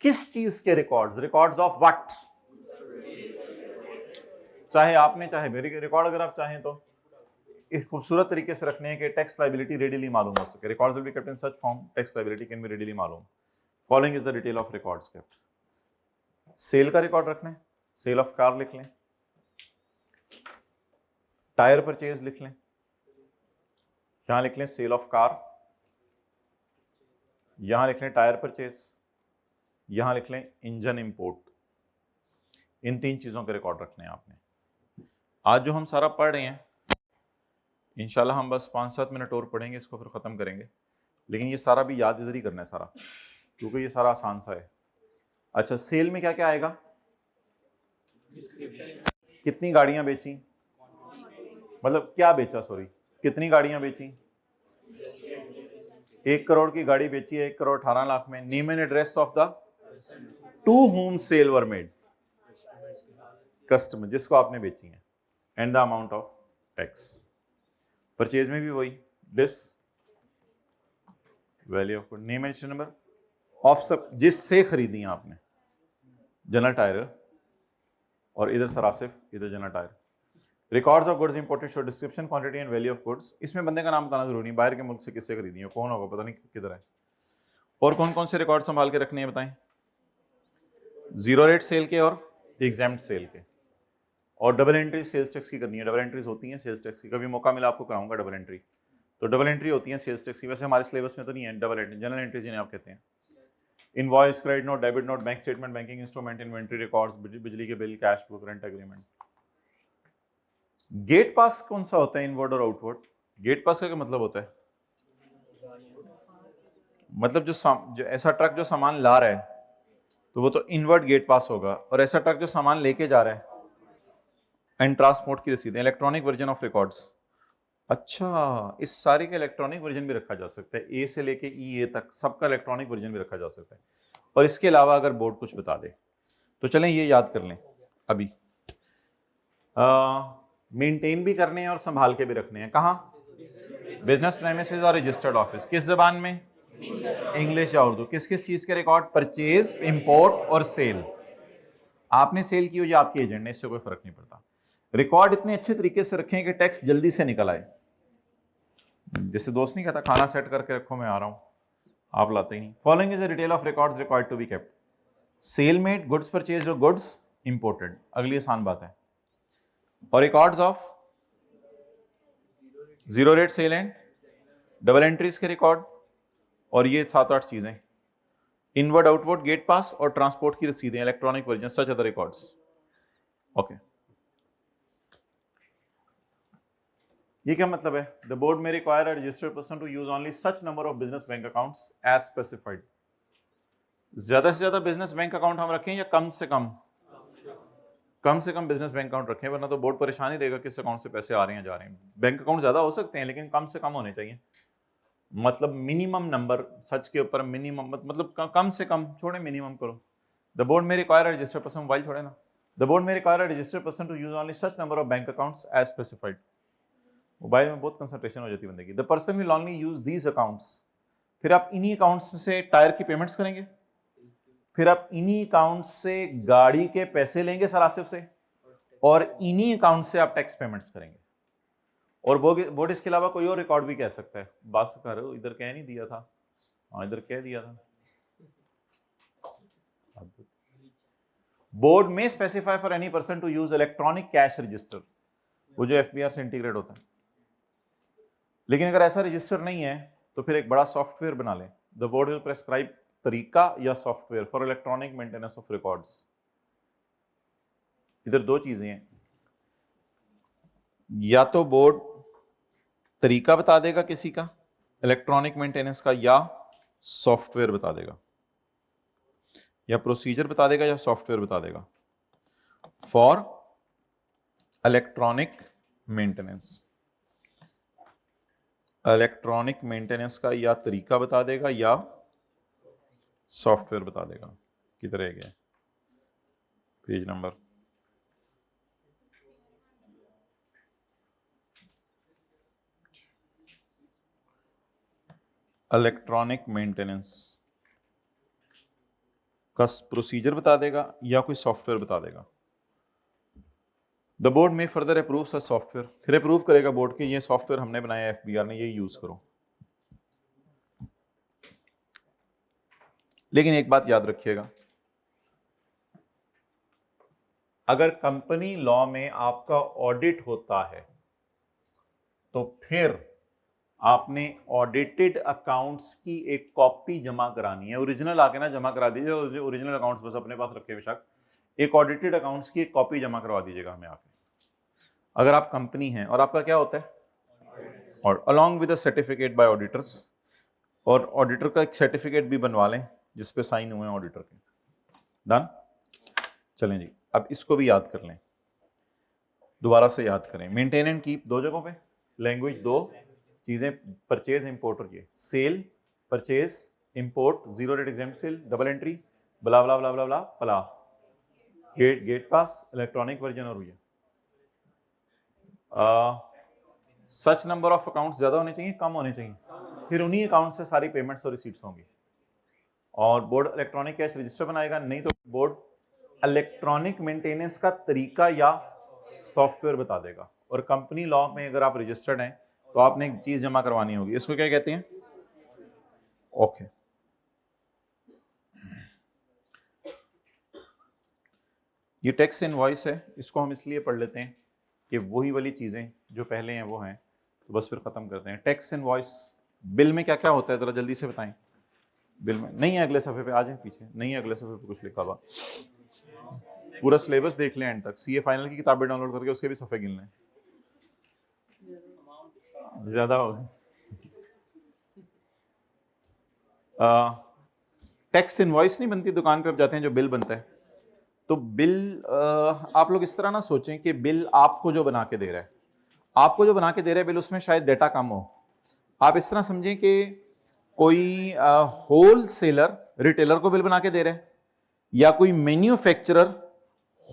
किस चीज के रिकॉर्ड्स? Records of what? चाहे आपने चाहे मेरे रिकॉर्ड, अगर आप चाहें तो इस खूबसूरत तरीके से रखने हैं कि टैक्स लायबिलिटी रेडीली मालूम हो सके। Records will be kept in such form tax liability can be readily मालूम। Following is the detail of records kept. Sale का रिकॉर्ड रखना है, सेल ऑफ कार लिख लें, टायर परचेज लिख लें, यहां लिख लें सेल ऑफ कार, यहां लिख लें टायर परचेज, यहां लिख लें इंजन इंपोर्ट। इन तीन चीजों के रिकॉर्ड रखने हैं आपने। आज जो हम सारा पढ़ रहे हैं, इंशाल्लाह हम बस 5-7 मिनट और पढ़ेंगे, इसको फिर खत्म करेंगे। लेकिन ये सारा भी याद इधर ही करना है सारा, क्योंकि ये सारा आसान सा है। अच्छा, सेल में क्या क्या आएगा? कितनी गाड़ियां बेची, मतलब क्या बेचा, सॉरी, कितनी गाड़ियां बेची? 1 करोड़ की गाड़ी बेची है 1 करोड़ 18 लाख में। Name and address of the to whom sale were made, customer जिसको आपने बेची है, and the amount of tax. Purchase में भी वही, this value of good, name and number of सब जिससे खरीदी आपने, जनरल टायर और इधर सरासिफ, इधर general tyre. Records of goods imported show description, quantity and value of goods. इसमें बंदे का नाम बताना जरूरी नहीं, बाहर के मुल्क से किससे खरीदी है, कौन होगा पता नहीं किधर है। और कौन कौन से रिकॉर्ड संभाल के रखने हैं बताएं? जीरो रेट सेल के और एग्जाम्प्ट सेल के, और डबल एंट्री सेल्स टैक्स की करनी है। डबल एंट्रीज होती हैं सेल्स टैक्स की, कभी मौका मिला आपको कराऊंगा डबल एंट्री। तो डबल एंट्री होती है सेल्स टैक्स की, वैसे हमारे सिलेबस में तो नहीं है डबल एंट्री, जनरल एंट्रीज जिन्हें आप कहते हैं। Invoice, credit note, debit note, bank statement, banking instrument, inventory records, बिजली के bill, cash book, rent agreement. Gate pass कौन सा होता है, इनवर्ड और आउटवर्ड? गेट पास का क्या मतलब होता है? मतलब जो ऐसा ट्रक जो सामान ला रहा है तो वो तो इनवर्ड गेट पास होगा, और ऐसा ट्रक जो सामान लेके जा रहा है एंड ट्रांसपोर्ट की रसीदें, इलेक्ट्रॉनिक वर्जन ऑफ रिकॉर्ड्स। अच्छा, इस सारे का इलेक्ट्रॉनिक वर्जन भी रखा जा सकता है, ए से लेके ई ए तक सबका इलेक्ट्रॉनिक वर्जन भी रखा जा सकता है। और इसके अलावा अगर बोर्ड कुछ बता दे तो चलें ये याद कर लें अभी। मेंटेन भी करने हैं और संभाल के भी रखने हैं। कहाँ? बिजनेस प्रेमिसेस और रजिस्टर्ड ऑफिस। किस जबान में? इंग्लिश या उर्दू। किस किस चीज के रिकॉर्ड? परचेज, इंपोर्ट और सेल। आपने सेल की हो या आपके एजेंट ने, इससे कोई फर्क नहीं पड़ता। रिकॉर्ड इतने अच्छे तरीके से रखें कि टैक्स जल्दी से निकल आए। जैसे दोस्त नहीं कहता खाना सेट करके रखो मैं आ रहा हूं, आप लाते ही नहीं। Following is a detail of records required to be kept. Sale made, goods purchase और गुड्स इंपोर्टेड, अगली आसान बात है। और records of zero rate sale and double entries के रिकॉर्ड, और ये 7-8 चीजें, इनवर्ड, आउटवर्ड, गेट पास और ट्रांसपोर्ट की रसीदें, electronic version, such other records. Okay, ये क्या मतलब है? The board may require a registered person to use only such number of business bank accounts as specified. ज्यादा से ज्यादा बिजनेस बैंक अकाउंट हम रखें या कम से कम? कम से कम बिजनेस बैंक अकाउंट रखें, वरना तो बोर्ड परेशान ही रहेगा किस अकाउंट से पैसे आ रहे हैं जा रहे हैं। बैंक अकाउंट ज्यादा हो सकते हैं लेकिन कम से कम होने चाहिए। मतलब मिनिमम नंबर, सच के ऊपर मिनिमम, मतलब कम से कम छोड़े, मिनिमम करो। The board may require a registered person, mobile छोड़े ना। The board may require a registered person to use only such number of bank accounts as specified. Mobile में बहुत कंसंट्रेशन हो जाती है बंदे की। The person will only use these accounts. फिर आप इन्हीं अकाउंट्स से टायर की पेमेंट्स करेंगे, फिर आप इन्हीं अकाउंट से गाड़ी के पैसे लेंगे सरासिफ से, और इन्हीं अकाउंट से आप टैक्स पेमेंट्स करेंगे। और बोर्ड इसके अलावा कोई और रिकॉर्ड भी कह सकता है। बस करो, इधर कह नहीं दिया था, हाँ इधर कह दिया था। Board may specify for any person to use electronic cash register, वो जो एफबीआर से इंटीग्रेट होता है। लेकिन अगर ऐसा रजिस्टर नहीं है तो फिर एक बड़ा सॉफ्टवेयर बना लें। द बोर्ड विल प्रेस्क्राइब तरीका या software for electronic maintenance of records. इधर दो चीजें हैं, या तो बोर्ड तरीका बता देगा किसी का इलेक्ट्रॉनिक मेंटेनेंस का, या सॉफ्टवेयर बता देगा, या प्रोसीजर बता देगा या सॉफ्टवेयर बता देगा for electronic maintenance. Electronic maintenance का या तरीका बता देगा या सॉफ्टवेयर बता देगा। किधर रह गया पेज नंबर? इलेक्ट्रॉनिक मेंटेनेंस का प्रोसीजर बता देगा या कोई सॉफ्टवेयर बता देगा। द बोर्ड में फर्दर अप्रूव सच सॉफ्टवेयर, फिर अप्रूव करेगा बोर्ड के ये सॉफ्टवेयर हमने बनाया एफबीआर ने, ये यूज करो। लेकिन एक बात याद रखिएगा, अगर कंपनी लॉ में आपका ऑडिट होता है तो फिर आपने ऑडिटेड अकाउंट्स की एक कॉपी जमा करानी है। ओरिजिनल आके ना जमा करा दीजिए, ओरिजिनल अकाउंट्स बस अपने पास रखे बेशक, एक ऑडिटेड अकाउंट्स की एक कॉपी जमा करवा दीजिएगा हमें आके। अगर आप कंपनी हैं और आपका क्या होता है, और along with certificate bye auditors, और ऑडिटर का एक सर्टिफिकेट भी बनवा लें जिस पे साइन हुए हैं ऑडिटर के। डन? चलें जी, अब इसको भी याद कर लें, दोबारा से याद करें। मेंटेन एंड कीप दो जगहों पे, लैंग्वेज दो चीजें, परचेज इंपोर्ट, और ये sale, purchase, import, zero rate exempt sale, double entry, blah blah blah blah blah blah, gate पास, इलेक्ट्रॉनिक वर्जन, और ये सच नंबर ऑफ अकाउंट्स ज्यादा होने चाहिए कम होने चाहिए? फिर उन्हीं अकाउंट से सारी पेमेंट्स और रिसीट्स होंगी। और बोर्ड इलेक्ट्रॉनिक कैश रजिस्टर बनाएगा, नहीं तो बोर्ड इलेक्ट्रॉनिक मेंटेनेंस का तरीका या सॉफ्टवेयर बता देगा। और कंपनी लॉ में अगर आप रजिस्टर्ड हैं तो आपने एक चीज जमा करवानी होगी, इसको क्या कहते हैं? ओके। ये टैक्स इनवॉइस है, इसको हम इसलिए पढ़ लेते हैं कि वही वाली चीजें जो पहले हैं वो हैं, तो बस फिर खत्म करते हैं। टैक्स इनवॉइस, बिल में क्या क्या होता है जरा जल्दी से बताएं। बिल में नहीं है, अगले सफे पे आ जाए, पीछे नहीं है, अगले सफे पे कुछ लिखा हुआ। पूरा सिलेबस देख लें एंड तक, सीए फाइनल की किताबें डाउनलोड करके उसके भी सफे गिन लें, ज्यादा हो गए। टैक्स इनवॉइस नहीं बनती दुकान पे, अब जाते हैं जो बिल बनता है। तो बिल आप लोग इस तरह ना सोचें कि बिल आपको जो बना के दे रहा है, आपको जो बना के दे रहा है बिल, उसमें शायद डेटा कम हो। आप इस तरह समझें कि कोई होल सेलर रिटेलर को बिल बना के दे रहा है, या कोई मैन्युफैक्चरर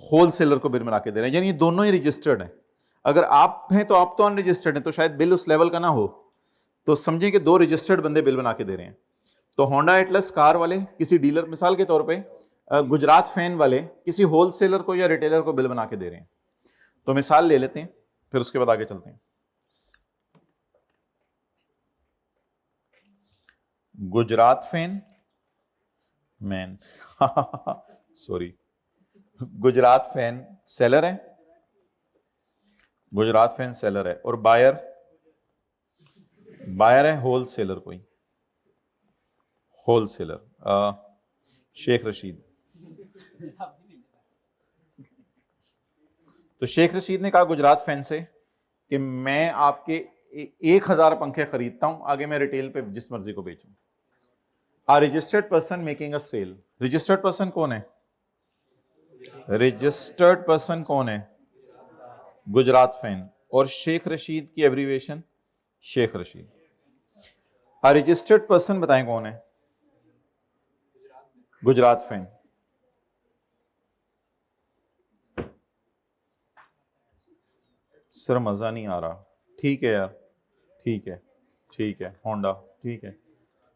होल सेलर को बिल बना के दे रहे हैं, यानी ये दोनों ही रजिस्टर्ड हैं। अगर आप हैं तो आप तो अनरजिस्टर्ड हैं, तो शायद बिल उस लेवल का ना हो। तो समझें कि दो रजिस्टर्ड बंदे बिल बना के दे रहे हैं। तो होंडा एटलस कार वाले किसी डीलर, मिसाल के तौर पे गुजरात फैन वाले किसी होलसेलर को या रिटेलर को बिल बना के दे रहे हैं। तो मिसाल ले लेते हैं, फिर उसके बाद आगे चलते हैं। Gujarat fan man sorry, Gujarat fan seller है, गुजरात फैन सेलर है, और बायर है होलसेलर, कोई होलसेलर शेख रशीद। तो शेख रशीद ने कहा गुजरात फैन से कि मैं आपके 1000 पंखे खरीदता हूं, आगे मैं रिटेल पे जिस मर्जी को बेचूं। A registered person making a sale. Registered person कौन है? रजिस्टर्ड पर्सन कौन है? गुजरात फैन। और शेख रशीद की abbreviation Sheikh Rashid. A registered person बताएं कौन है? गुजरात फैन। सर मजा नहीं आ रहा। ठीक है यार, ठीक है, ठीक है, होंडा ठीक है,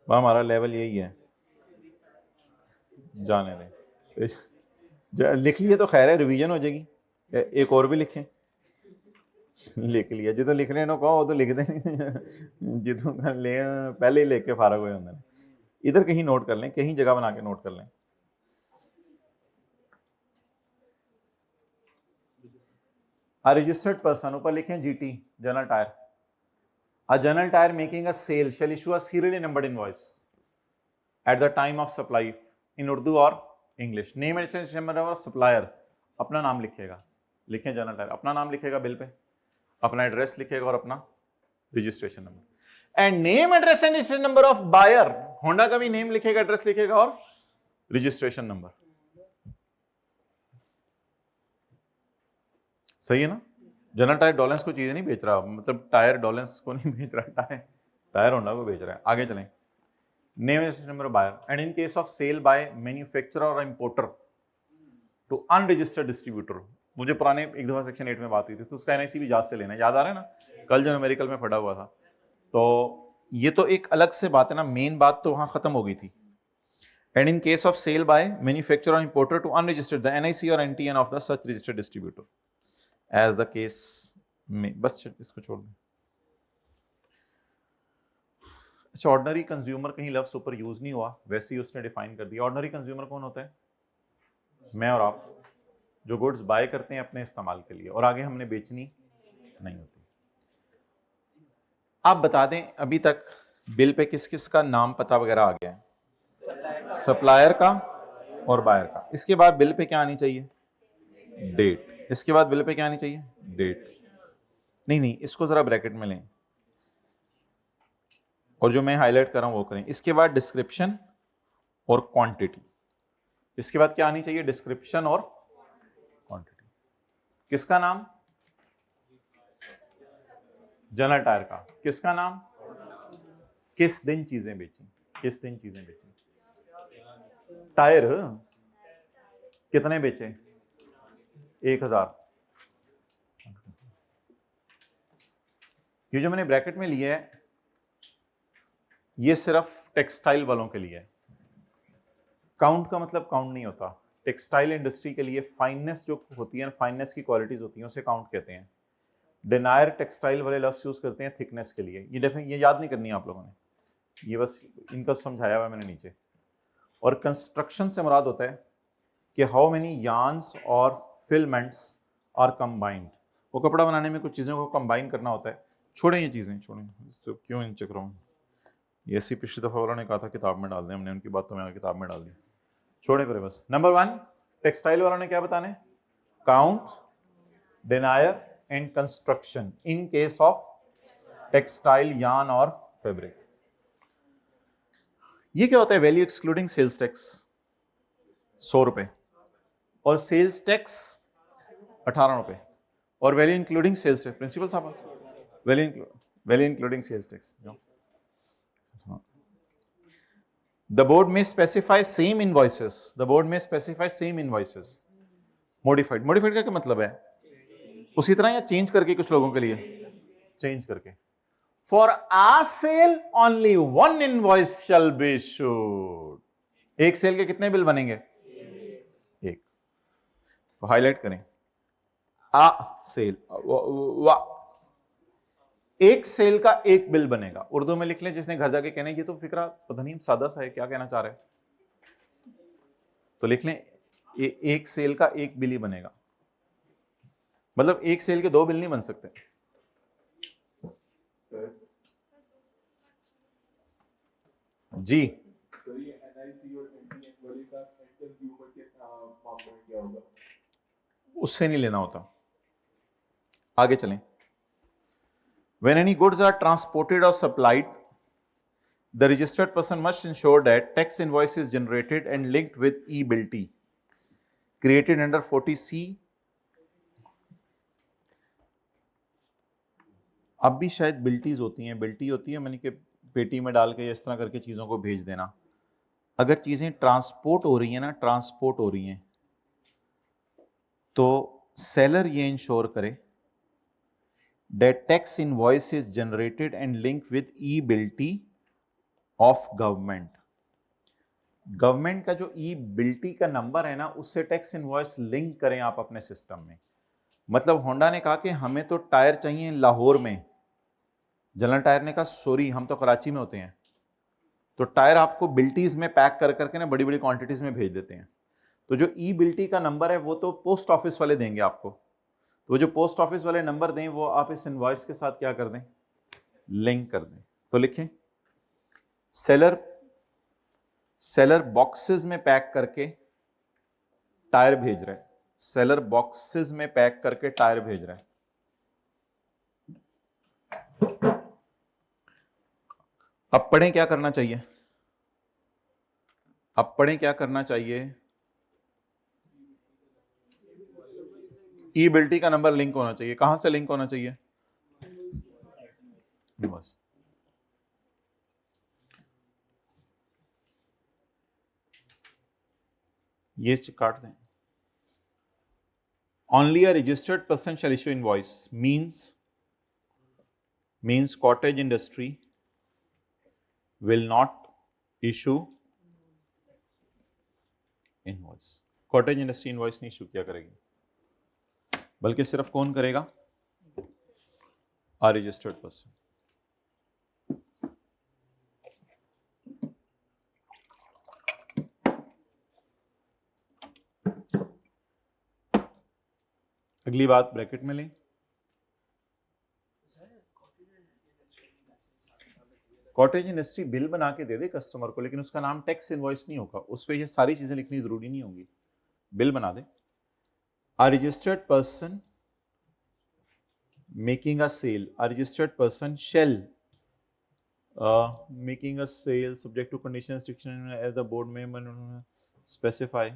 हमारा लेवल यही है, जाने दें। लिख लिए तो खैर है, रिवीजन हो जाएगी। एक और भी लिखें। लिख लिया जो तो लिखने नो कहो, वो तो लिख दे जितों कर ले पहले ही लिख के फारग हो जाते हैं। इधर कहीं नोट कर लें, कहीं जगह बना के नोट कर लें। A registered person, ऊपर लिखें GT, general tyre. A general tire making a sale shall issue a serially numbered invoice at the time of supply in Urdu और English. Name and registration number of supplier, अपना नाम लिखेगा, लिखें general tyre, अपना नाम लिखेगा bill pay, अपना address लिखेगा और अपना registration number. And name address and registration number of buyer, Honda का भी नेम लिखेगा, एड्रेस लिखेगा और रजिस्ट्रेशन नंबर। सही है ना? जनरल टायर डॉलेंस को चीजें नहीं बेच रहा, मतलब टायर डॉलेंस को नहीं बेच रहा, टायर होंडा को बेच रहा है। आगे चलें। Name and number of buyer, and in case of sale by manufacturer और इंपोर्टर टू अनरजिस्टर्ड डिस्ट्रीब्यूटर। मुझे पुराने एक दफा सेक्शन 8 में बात हुई थी, तो उसका एनआईसी भी याद से लेना, याद आ रहा है ना, कल जो न्यूमेरिकल में पढ़ा हुआ था। तो ये तो एक अलग से बात है ना, मेन बात तो वहां खत्म हो गई थी। And in case of sale by manufacturer और importer to unregistered, the NIC or NTN of the such registered distributor as the case में। बस इसको छोड़ दें। अच्छा, ऑर्डिनरी कंज्यूमर, कहीं लफ्ज ऊपर यूज नहीं हुआ, वैसे ही उसने डिफाइन कर दिया। ऑर्डिनरी कंज्यूमर कौन होता है? मैं और आप, जो गुड्स बाय करते हैं अपने इस्तेमाल के लिए और आगे हमने बेचनी नहीं होती। आप बता दें अभी तक बिल पे किस किस का नाम पता वगैरह आ गया है? सप्लायर का और बायर का। इसके बाद बिल पे क्या आनी चाहिए? डेट। इसके बाद बिल पे क्या आनी चाहिए? डेट। नहीं, इसको जरा ब्रैकेट में लें और जो मैं हाईलाइट कर रहा हूं वो करें। इसके बाद डिस्क्रिप्शन और क्वांटिटी। इसके बाद क्या आनी चाहिए? डिस्क्रिप्शन और क्वांटिटी। किसका नाम? जनरल टायर का। किसका नाम? किस दिन चीजें बेची, किस दिन चीजें बेची। टायर कितने बेचे? 1000। ये जो मैंने ब्रैकेट में लिया है, ये सिर्फ टेक्सटाइल वालों के लिए है। काउंट का मतलब काउंट नहीं होता। टेक्सटाइल इंडस्ट्री के लिए फाइननेस जो होती है, फाइननेस की क्वालिटीज होती हैं, उसे काउंट कहते हैं। डिनायर टेक्सटाइल वाले लफ्ज यूज करते हैं थिकनेस के लिए। ये याद नहीं करनी है आप लोगों ने, ये बस इनका समझाया हुआ मैंने नीचे। और कंस्ट्रक्शन से मुराद होता है कि हाउ मेनी यार्न्स और फिलमेंट्स आर कंबाइंड। वो कपड़ा बनाने में कुछ चीज़ों को कंबाइन करना होता है। छोड़ें ये चीज़ें, छोड़ें, तो क्यों इन चक्रों में। ये सी पिछली दफ़ा वालों ने कहा था किताब में डाल दें, हमने उनकी बात तो मैंने किताब में डाल दी, छोड़े पर बस। नंबर 1 टेक्सटाइल वालों ने क्या बताने, count, डिनायर and construction in case of textile, yarn और फैब्रिक। ये क्या होता है, वैल्यू एक्सक्लूडिंग सेल्स टैक्स 100 रुपए और सेल्स टैक्स 18 रुपए, और value including sales tax, principal साहब value including sales tax. The board may specify same invoices. The board may specify same invoices. Modified. Modified का क्या मतलब है, उसी तरह या चेंज करके, कुछ लोगों के लिए चेंज करके। For a sale only one invoice shall be issued. एक सेल के कितने बिल बनेंगे, एक। तो हाईलाइट करें, आ सेल, एक सेल का एक बिल बनेगा। उर्दू में लिख लें, जिसने घर जाके कहने ये तो फिक्रा पता नहीं सादा सा है, क्या कहना चाह रहे हैं, तो लिख लें एक सेल का एक बिल ही बनेगा। मतलब एक सेल के दो बिल नहीं बन सकते। जी उससे नहीं लेना होता। आगे चलें। When any goods are transported or supplied, the registered person must ensure that tax invoice is generated and linked with e-bill-T created under 40C। अब भी शायद बिल्टीज होती हैं, बिल्टी होती है मैंने कि पेटी में डाल के इस तरह करके चीज़ों को भेज देना। अगर चीज़ें ट्रांसपोर्ट हो रही हैं ना, ट्रांसपोर्ट हो रही हैं, तो सेलर ये इंश्योर करे that tax invoice is generated and linked with e-bill-T of government। Government का जो e-bill-T का नंबर है ना, उससे टैक्स इनवॉइस लिंक करें आप अपने सिस्टम में। मतलब होंडा ने कहा कि हमें तो टायर चाहिए लाहौर में, जनरल टायर ने कहा सॉरी हम तो कराची में होते हैं, तो टायर आपको बिल्टीज में पैक कर करके ना बड़ी बड़ी क्वांटिटीज में भेज देते हैं। तो जो e-bill-T का नंबर है वो तो पोस्ट ऑफिस वाले देंगे आपको, तो जो पोस्ट ऑफिस वाले नंबर दें वो आप इस इनवॉइस के साथ क्या कर दें, लिंक कर दें। तो लिखें सेलर बॉक्सेस में पैक करके टायर भेज रहे हैं, सेलर बॉक्सेस में पैक करके टायर भेज रहे हैं। अब पढ़ें क्या करना चाहिए, अब पढ़ें क्या करना चाहिए। e-bill-T का नंबर लिंक होना चाहिए। कहां से लिंक होना चाहिए, बस ये काट दें। Only a registered person shall issue invoice means cottage industry will not issue invoice। Cottage industry invoice नहीं इशू किया करेगी, बल्कि सिर्फ कौन करेगा, a registered person। अगली बात ब्रैकेट में लें, कॉटेज इंडस्ट्री बिल बना के दे दे कस्टमर को, लेकिन उसका नाम टैक्स इनवॉइस नहीं होगा, उस पर ये सारी चीजें लिखनी जरूरी नहीं होंगी, बिल बना दे। A registered person making a sale, a registered person shall making a sale subject to conditions restriction as the board may specify।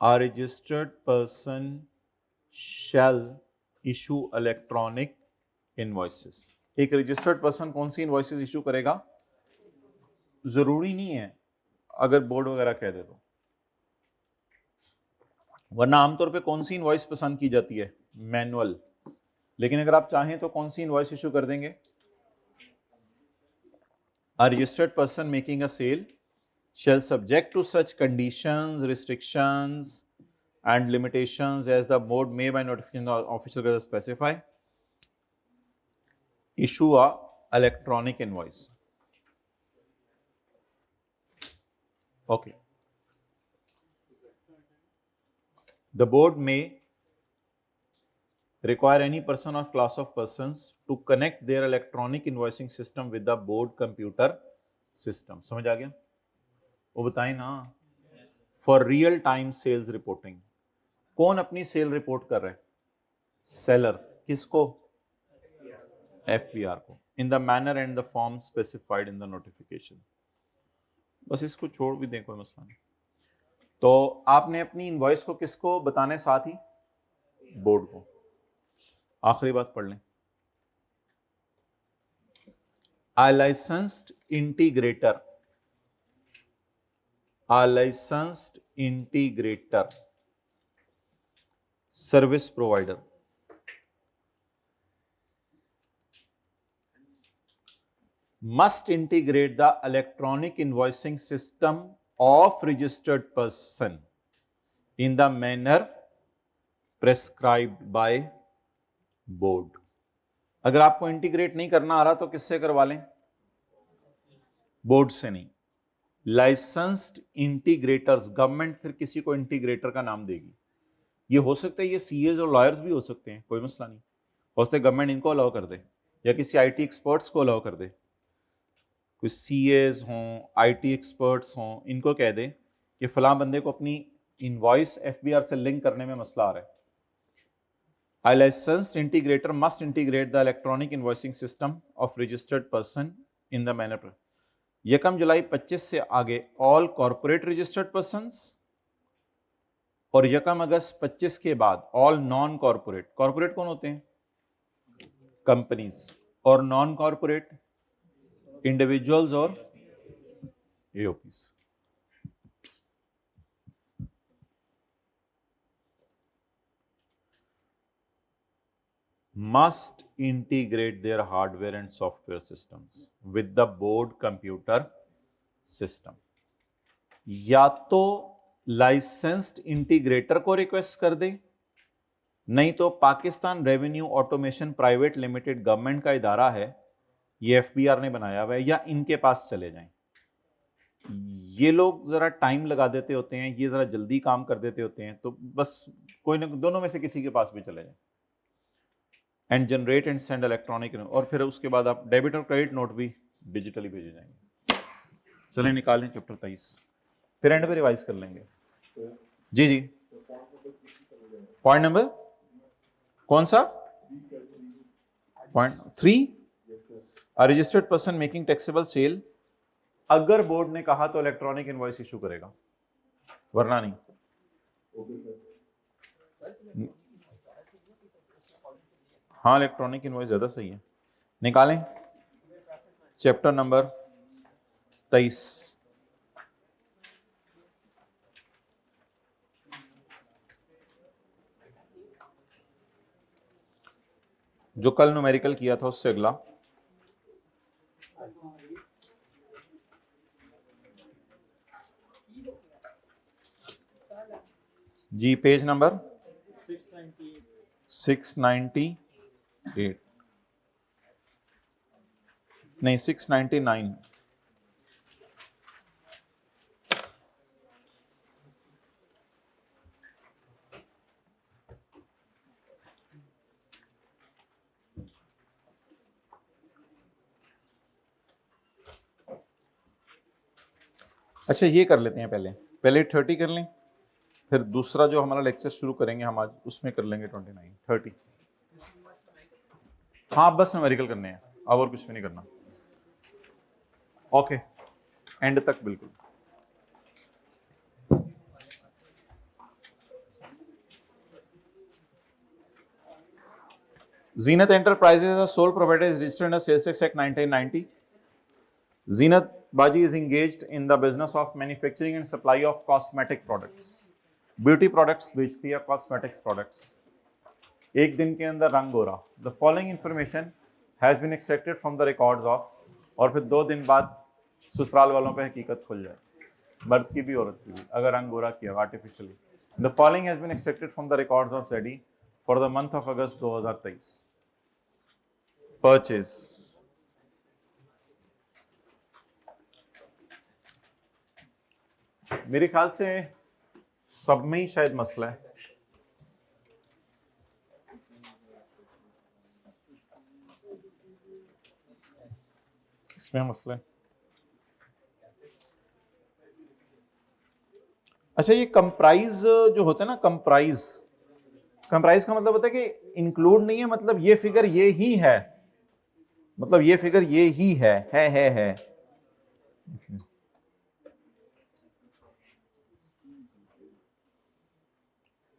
A registered person shall issue electronic invoices। एक रजिस्टर्ड पर्सन कौन सी invoices issue करेगा, जरूरी नहीं है अगर board वगैरह कह दे तो, वरना आमतौर पे कौन सी इनवॉइस पसंद की जाती है, मैनुअल। लेकिन अगर आप चाहें तो कौन सी इनवॉइस इशू कर देंगे? A registered person making a sale shall subject to such conditions, restrictions and limitations as the board may by notification of official specify, issue a electronic invoice. Okay. The board may require any person or class of persons to connect their electronic invoicing system with the board computer system. समझ आ गया? वो बताएं ना. For real time sales reporting. कौन अपनी cell report कर रहा है? सेलर. किसको? FBR को. In the manner and the form specified in the notification. बस इसको छोड़ भी दें, कोई मसला नहीं. तो आपने अपनी इनवॉइस को किसको बताने? साथ ही बोर्ड को. आखिरी बात पढ़ लें. A licensed integrator, a licensed integrator, service provider must integrate the electronic invoicing system of registered person in the manner prescribed by board. अगर आपको इंटीग्रेट नहीं करना आ रहा तो किससे करवा लें? बोर्ड से नहीं. Licensed integrators. गवर्नमेंट फिर किसी को इंटीग्रेटर का नाम देगी. ये हो सकता है ये सीएज और लॉयर्स भी हो सकते हैं, कोई मसला नहीं. हो सकता है गवर्नमेंट इनको अलाउ कर दे या किसी आईटी एक्सपर्ट्स को अलाउ कर दे. कोई सीएज हों, आईटी एक्सपर्ट्स हों, इनको कह दे कि फलां बंदे को अपनी इनवॉइस एफबीआर से लिंक करने में मसला आ रहा है. A licensed integrator must integrate the electronic invoicing system of registered person in the manner. 1 जुलाई 25 से आगे all corporate registered persons और 1 अगस्त 25 के बाद all non corporate. corporate कौन होते हैं? कंपनीज. और नॉन कॉर्पोरेट इंडिविजुअल्स और एओपीस. must integrate their hardware and software systems with the board computer system. या तो लाइसेंस्ड इंटीग्रेटर को रिक्वेस्ट कर दे, नहीं तो Pakistan revenue automation private limited government का इदारा है, ये एफबीआर ने बनाया हुआ है, या इनके पास चले जाएं. ये लोग जरा टाइम लगा देते होते हैं, ये जरा जल्दी काम कर देते होते हैं, तो बस कोई ना दोनों में से किसी के पास भी चले जाएं. And generate and send electronic. और फिर उसके बाद आप डेबिट और क्रेडिट नोट भी डिजिटली भेजे जाएंगे. चलें निकालें चैप्टर 23, फिर एंड पे रिवाइज कर लेंगे. जी जी. पॉइंट नंबर कौन सा? Point 3. A registered person making taxable sale. अगर बोर्ड ने कहा तो इलेक्ट्रॉनिक इनवॉइस इशू करेगा, वरना नहीं. हाँ, इलेक्ट्रॉनिक इनवॉइस ज्यादा सही है. निकालें चैप्टर नंबर 23. जो कल न्यूमेरिकल किया था उससे अगला. जी पेज नंबर 698 नहीं 699. अच्छा ये कर लेते हैं, पहले 30 कर लें, फिर दूसरा जो हमारा लेक्चर शुरू करेंगे हम आज उसमें कर लेंगे 29 30. हाँ बस न्यूमेरिकल करने हैं, अब और कुछ भी नहीं करना. ओके, एंड तक बिल्कुल. Zenith Enterprises as a sole proprietor is registered under Sales Tax Act 1990. Zenith Baji is engaged in the business of manufacturing and supply of cosmetic products. Beauty products बेचती है, cosmetics products. एक दिन के अंदर रंग गोरा, the following information has been extracted from the records of, और फिर 2 दिन बाद ससुराल वालों पे हकीकत खुल जाए, मर्द की भी औरत की भी, अगर रंग गोरा किया artificially. The following has been extracted from the records of ZD for the month of August 2023। Purchase, मेरे ख्याल से सब में ही शायद मसला है। इसमें मसला है। अच्छा, ये कंप्राइज जो होता है ना, कंप्राइज का मतलब होता है कि इंक्लूड नहीं है, मतलब ये फिगर ये ही है, मतलब ये फिगर ये ही है।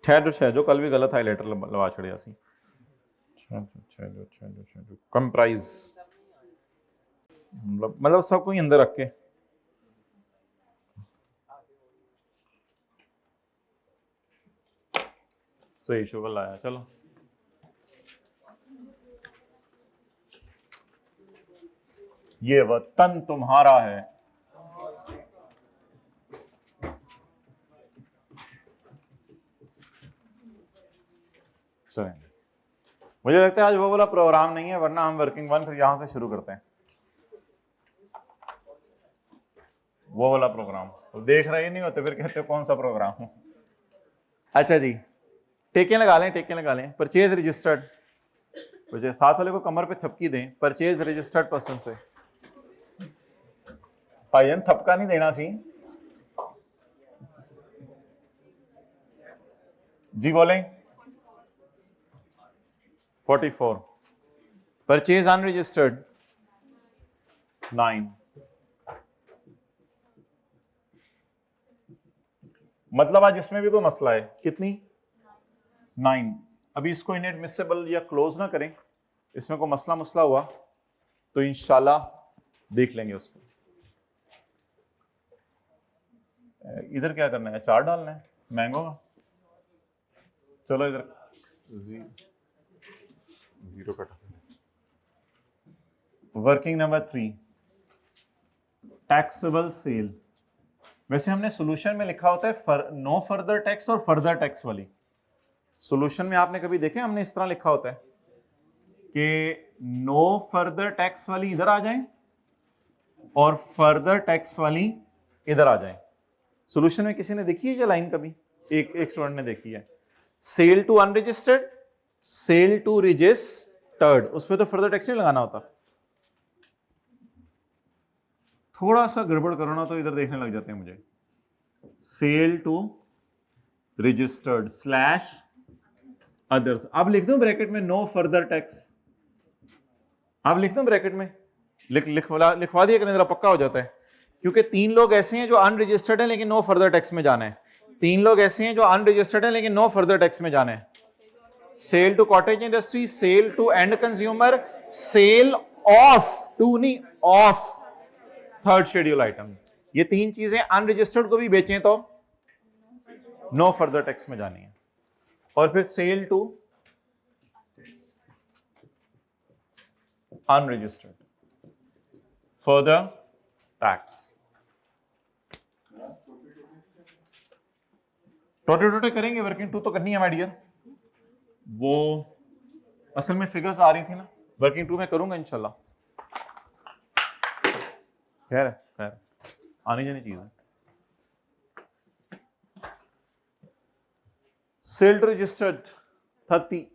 जो कल भी गलत हाईलाइटर लगा छड़िया सी। कंप्राइज मतलब सब कोई अंदर रख के, सही शुगर लाया। चलो ये वतन तुम्हारा है, चलेंगे। मुझे लगता है आज वो वाला प्रोग्राम नहीं है, वरना हम वर्किंग वन फिर यहां से शुरू करते हैं वो वाला प्रोग्राम। तो देख रहे ही नहीं होते, फिर कहते हो कौन सा प्रोग्राम। अच्छा जी, टेकें लगा लें। परचेज रजिस्टर्ड, साथ वाले को कमर पे थपकी दें, परचेज रजिस्टर्ड पर्सन से। भाईजान थपका नहीं देना सी जी, बोलें। 44, परचेज अनरजिस्टर्ड 9। मतलब आज इसमें भी कोई मसला है, कितनी 9। अभी इसको इनएडमिसिबल या क्लोज ना करें, इसमें कोई मसला हुआ तो इंशाल्लाह देख लेंगे उसको। इधर क्या करना है, 4 डालना है मैंगो का। चलो इधर 0 कटा। Working number 3, taxable sale. वैसे हमने सॉल्यूशन में लिखा होता है नो फर्दर टैक्स और फर्दर टैक्स वाली। सॉल्यूशन में आपने कभी देखे हमने इस तरह लिखा होता है कि नो फर्दर टैक्स वाली इधर आ जाए और फर्दर टैक्स वाली इधर आ जाए। सॉल्यूशन में किसी ने देखी है क्या लाइन कभी? एक स्टूडेंट ने देखी है। Sale to unregistered, sale to registered, उस पर तो फर्दर टैक्स नहीं लगाना होता। थोड़ा सा गड़बड़ करो ना तो इधर देखने लग जाते हैं मुझे। Sale to registered slash others, अब लिख दूं ब्रैकेट में नो फर्दर टैक्स, अब लिख दूं ब्रैकेट में, लिखवा दिया, जरा पक्का हो जाता है। क्योंकि 3 लोग ऐसे हैं जो अनरजिस्टर्ड हैं लेकिन नो फर्दर टैक्स में जाना है। 3 लोग ऐसे हैं जो अनरजिस्टर्ड हैं लेकिन नो फर्दर टैक्स में जाना है। Sale to cottage industry, sale to end consumer, sale of, to नहीं ऑफ थर्ड शेड्यूल आइटम। ये 3 चीजें अनरजिस्टर्ड को भी बेचें तो नो फर्दर टैक्स में जानी है। और फिर sale to unregistered further tax. टोटे करेंगे, वर्किंग 2 तो करनी है माय डियर। वो असल में फिगर्स आ रही थी ना, वर्किंग 2 में करूंगा इंशाल्लाह। खैर आनी जानी चीज है। Sale to registered 30,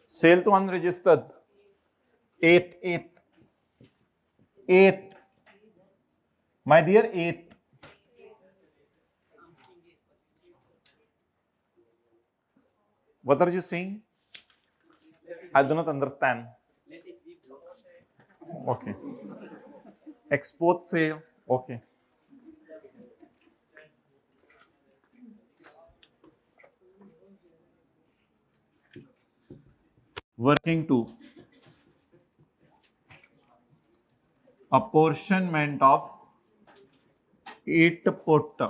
sale to unregistered 8 my dear 8। What are you saying? I do not understand. Okay. Export sale. Okay. Working 2. Apportionment of it put,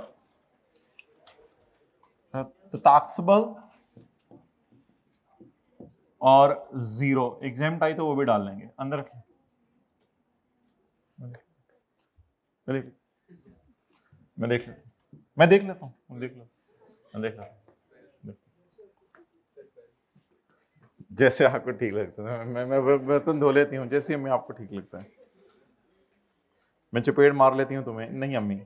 taxable और जीरो, एग्जाम्प्ट आई तो वो भी डाल लेंगे अंदर रखें। मैं देख लेता हूँ जैसे आपको ठीक लगता है। मैं बर्तन धो लेती हूँ जैसे मैं आपको ठीक लगता है। मैं चपेट मार लेती हूँ तुम्हें, नहीं अम्मी।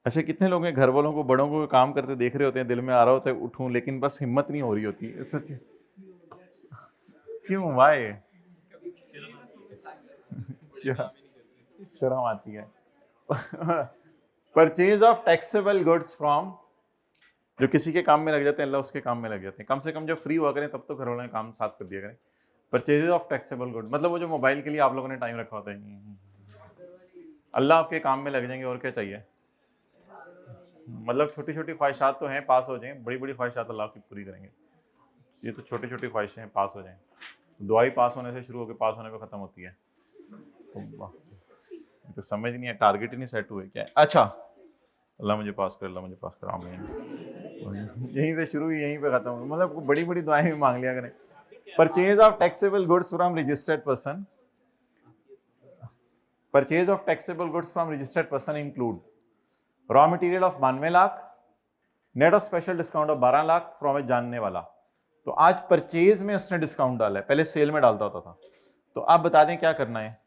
अच्छा, कितने लोग हैं घर वालों को, बड़ों को काम करते देख रहे होते हैं, दिल में आ रहा होता है उठूं, लेकिन बस हिम्मत नहीं हो रही होती। सच क्यों? वाई? शर्म आती है। Purchase of taxable goods from, जो किसी के काम में लग जाते हैं अल्लाह उसके काम में लग जाते हैं। कम से कम जब फ्री हुआ करें तब तो घर वालों ने काम साथ कर दिया करें। परचेज ऑफ टैक्सेबल गुड मतलब वो जो मोबाइल के लिए आप लोगों ने टाइम रखा होता है, अल्लाह आपके काम में लग जाएंगे। और क्या चाहिए? मतलब छोटी छोटी ख्वाहिशात तो हैं, पास हो जाएं, बड़ी बड़ी ख्वाहिशात अल्लाह की पूरी करेंगे। ये तो छोटी छोटी ख्वाहिशें हैं, पास हो जाएं। दुआई पास होने से शुरू होकर पास होने पर खत्म होती है। तो समझ नहीं है, टारगेट ही नहीं सेट हुए क्या? अच्छा, अल्लाह मुझे पास कर, अल्लाह मुझे पास कर, आमीन। यहीं से शुरू हुई यहीं पे खत्म हुई। मतलब बड़ी बड़ी दुआएं भी मांग लिया करें। Purchase of taxable goods from registered person, purchase of taxable goods from registered person include raw material of 92 lakh, net of special discount of 12 lakh from a जानने वाला। तो आज परचेज में उसने डिस्काउंट डाला है, पहले सेल में डालता होता था। तो आप बता दें क्या करना है?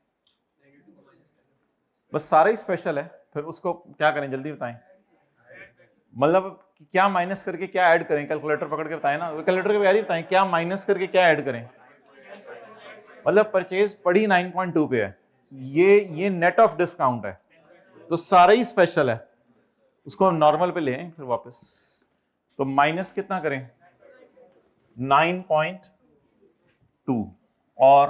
बस सारा ही स्पेशल है, फिर उसको क्या करें जल्दी बताएं। मतलब क्या माइनस करके क्या ऐड करें? कैलकुलेटर पकड़ के बताएं ना, कैलकुलेटर के बगैर ही बताएं क्या माइनस करके क्या ऐड करें। मतलब परचेज पड़ी 9.2 पे है, ये नेट ऑफ डिस्काउंट है, तो सारा ही स्पेशल है। उसको हम नॉर्मल पे ले आए फिर वापस, तो माइनस कितना करें? 9.2 और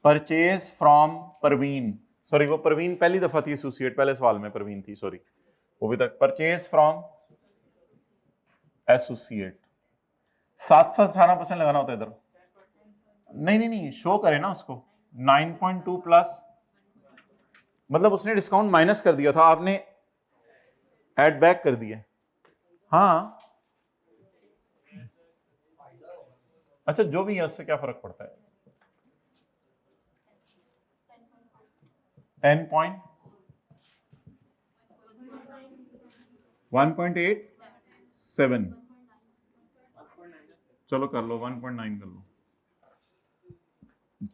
परचेज फ्रॉम परवीन, सॉरी वो परवीन पहली दफा थी एसोसिएट, पहले सवाल में परवीन थी, सॉरी वो भी तक। परचेज फ्रॉम एसोसिएट 7 18% लगाना होता है इधर। नहीं शो करे ना उसको 9.2 प्लस, मतलब उसने डिस्काउंट माइनस कर दिया था, आपने ऐड बैक कर दिया। हाँ अच्छा, जो भी है उससे क्या फर्क पड़ता है? 1.87, चलो कर लो 1.9 कर लो।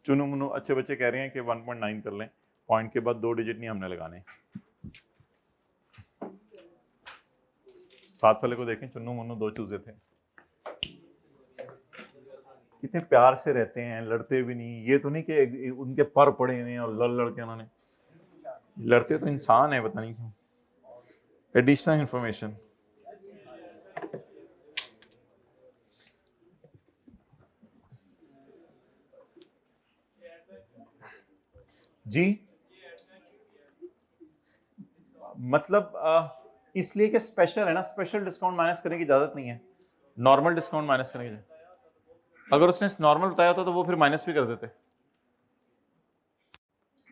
चुनु मुनु अच्छे बच्चे कह रहे हैं कि 1.9 कर लें, पॉइंट के बाद 2 डिजिट नहीं हमने लगाने। साथ वाले को देखें, चुन्नू मुन्नू 2 चूजे थे, कितने प्यार से रहते हैं, लड़ते भी नहीं। ये तो नहीं कि उनके पर पड़े हुए और लड़ के उन्होंने, लड़ते तो इंसान है, पता नहीं क्यों। एडिशनल इंफॉर्मेशन, जी मतलब इसलिए कि स्पेशल है ना, स्पेशल डिस्काउंट माइनस करने की इजाजत नहीं है, नॉर्मल डिस्काउंट माइनस करने की। अगर उसने नॉर्मल बताया होता तो वो फिर माइनस भी कर देते।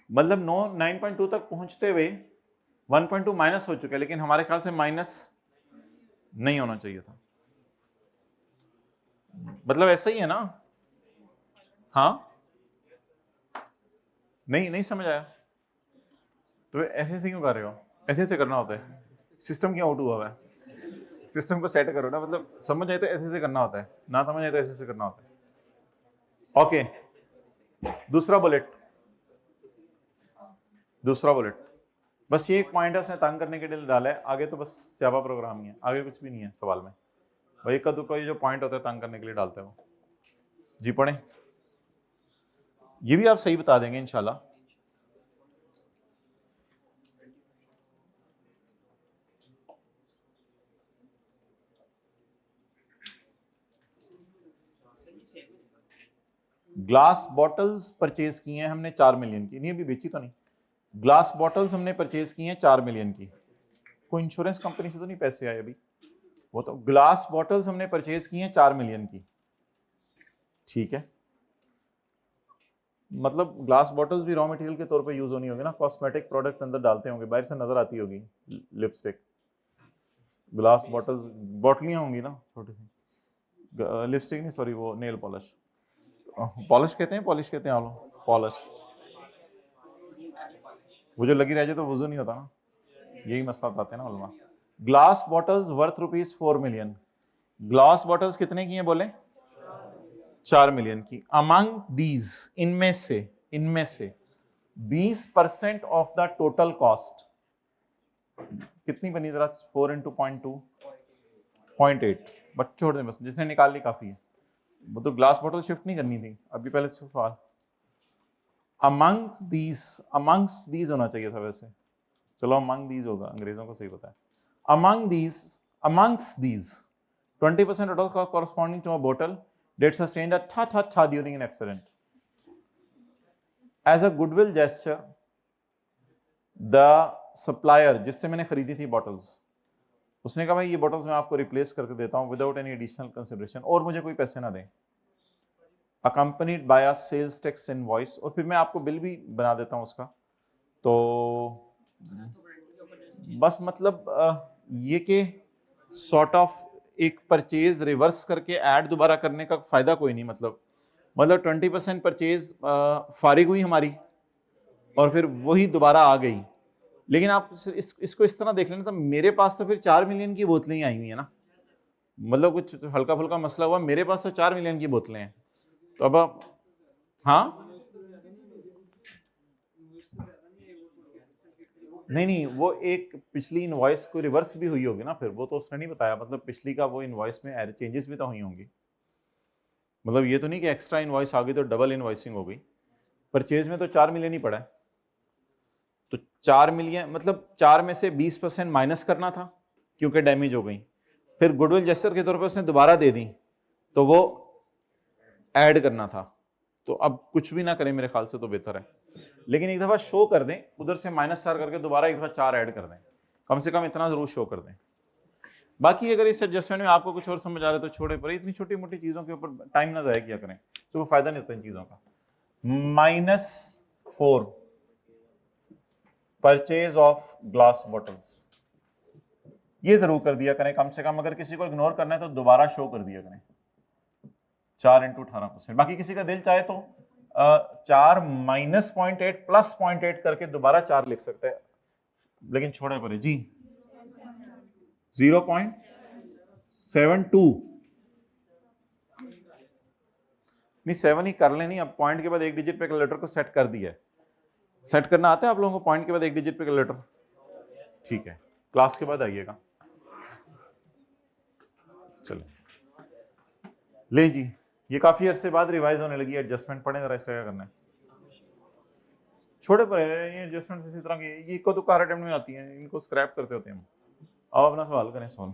मतलब 9.2 तक पहुंचते हुए 1.2 माइनस हो चुका है, लेकिन हमारे ख्याल से माइनस नहीं होना चाहिए था। मतलब ऐसा ही है ना? हाँ नहीं समझ आया तो ऐसे क्यों कर रहे हो? ऐसे करना होता है, सिस्टम क्यों आउट हुआ है? सिस्टम को सेट करो ना, मतलब समझ आए तो ऐसे करना होता है, ना समझ आए तो ऐसे करना होता है। ओके, दूसरा बुलेट बस ये एक पॉइंट है, उसने तंग करने के लिए डाला है, आगे तो बस स्यापा प्रोग्राम ही है, आगे कुछ भी नहीं है सवाल में। भाई कदू का ये जो पॉइंट होता है तंग करने के लिए डालते हैं वो। जी पढ़ें, ये भी आप सही बता देंगे इंशाल्लाह। ग्लास बॉटल्स परचेज की हैं हमने 4 मिलियन की, नहीं अभी बेची तो नहीं। ग्लास बॉटल्स हमने परचेज की हैं 4 मिलियन की। कोई इंश्योरेंस कंपनी से तो नहीं पैसे आए अभी? वो तो ग्लास बॉटल्स हमने परचेज की हैं 4 मिलियन की, ठीक है, मतलब ग्लास बॉटल्स भी रॉ मटेरियल के तौर पे यूज होनी होगी ना, कॉस्मेटिक प्रोडक्ट अंदर डालते होंगे, बाहर से नजर आती होगी लिपस्टिक, ग्लास बॉटल्स, बॉटलियां होंगी ना छोटी सी, लिपस्टिक नहीं सॉरी, वो नेल पॉलिश, पॉलिश कहते हैं, पॉलिश कहते हैं आप लोग, पॉलिश, वो जो लगी रह जाए तो वजू नहीं होता ना, यही मसला बताते हैं ना उलमा। Glass bottles worth ₹4 million, glass bottles कितने की हैं बोले, 4 मिलियन की। अमंग दीज, इनमें से 20% ऑफ द टोटल कॉस्ट कितनी बनी जरा, 4 इंटू 0.2 0.8, बट छोड़ दें बस, जिसने निकाल ली काफी है, वो तो ग्लास बॉटल शिफ्ट नहीं करनी थी अभी, पहले से सवाल अमंग्स्ट दीज होना चाहिए था वैसे, चलो अमंग दीज होगा, अंग्रेजों को सही पता है। amongst these 20% total cost corresponding to a bottle that sustained a ta during an accident. As a goodwill gesture, the supplier जिससे मैंने खरीदी थी बॉटल्स, उसने कहा भाई ये बॉटल्स मैं आपको रिप्लेस करके देता हूं विदाउट एनी एडिशनल कंसिडरेशन, और मुझे कोई पैसे ना दें, accompanied by a sales tax invoice, और फिर मैं आपको बिल भी बना देता हूं उसका। तो बस मतलब ये कि सॉर्ट ऑफ एक परचेज रिवर्स करके ऐड दोबारा करने का फायदा कोई नहीं, मतलब 20% परचेज फारिग हुई हमारी और फिर वही दोबारा आ गई, लेकिन आप इसको इस तरह देख लेना, तो मेरे पास तो फिर 4 मिलियन की बोतलें ही आई हुई है ना, मतलब कुछ हल्का फुल्का मसला हुआ, मेरे पास तो 4 मिलियन की बोतलें हैं, तो अब हाँ नहीं वो एक पिछली इनवॉइस को रिवर्स भी हुई होगी ना, फिर वो तो उसने नहीं बताया, मतलब पिछली का वो इनवॉइस में चेंजेस भी तो हुई होंगी, मतलब ये तो नहीं कि एक्स्ट्रा इनवॉइस आ गई तो डबल इनवॉइसिंग हो गई, परचेज में तो 4 मिलियन ही पड़ा है, तो 4 मिलियन मतलब 4 में से 20% माइनस करना था क्योंकि डैमेज हो गई, फिर गुडविल जेस्चर के तौर पे उसने दोबारा दे दी तो वो ऐड करना था, तो अब कुछ भी ना करें मेरे ख्याल से तो बेहतर है, लेकिन एक दफा शो कर दें उधर से -4 करके दोबारा एक दफा 4 ऐड कर दें, कम से कम इतना जरूर शो कर दें। बाकी अगर इस एडजस्टमेंट में आपको कुछ और समझ आ रहा है तो छोड़े, पर इतनी छोटी मोटी चीजों के ऊपर टाइम ना जाया किया करें, तो वो फायदा नहीं होता इन चीजों का। -4 परचेज ऑफ ग्लास बॉटल्स, ये जरूर कर दिया करें कम से कम, अगर किसी को इग्नोर करना है तो दोबारा शो कर दिया करें 4 इंटू 18%, बाकी किसी का दिल चाहे तो 4 माइनस 0.8 प्लस 0.8 करके दोबारा 4 लिख सकते हैं, लेकिन छोड़े परे जी 0.72 नहीं 7 ही कर लेनी, अब पॉइंट के बाद एक डिजिट पे कैलकुलेटर को सेट कर दिया है, सेट करना आता है आप लोगों को, पॉइंट के बाद एक डिजिट पे कैलकुलेटर, ठीक है, क्लास के बाद आइएगा, चलिए ले जी, ये काफी अरसे बाद रिवाइज होने लगी एडजस्टमेंट, पढ़े जरा इसका क्या करना है, छोड़े पर ये एडजस्टमेंट इसी तरह की, ये को तो कार अटेम्प्ट में आती हैं, इनको स्क्रैप करते होते हैं हम। आओ अपना सवाल करें, सवाल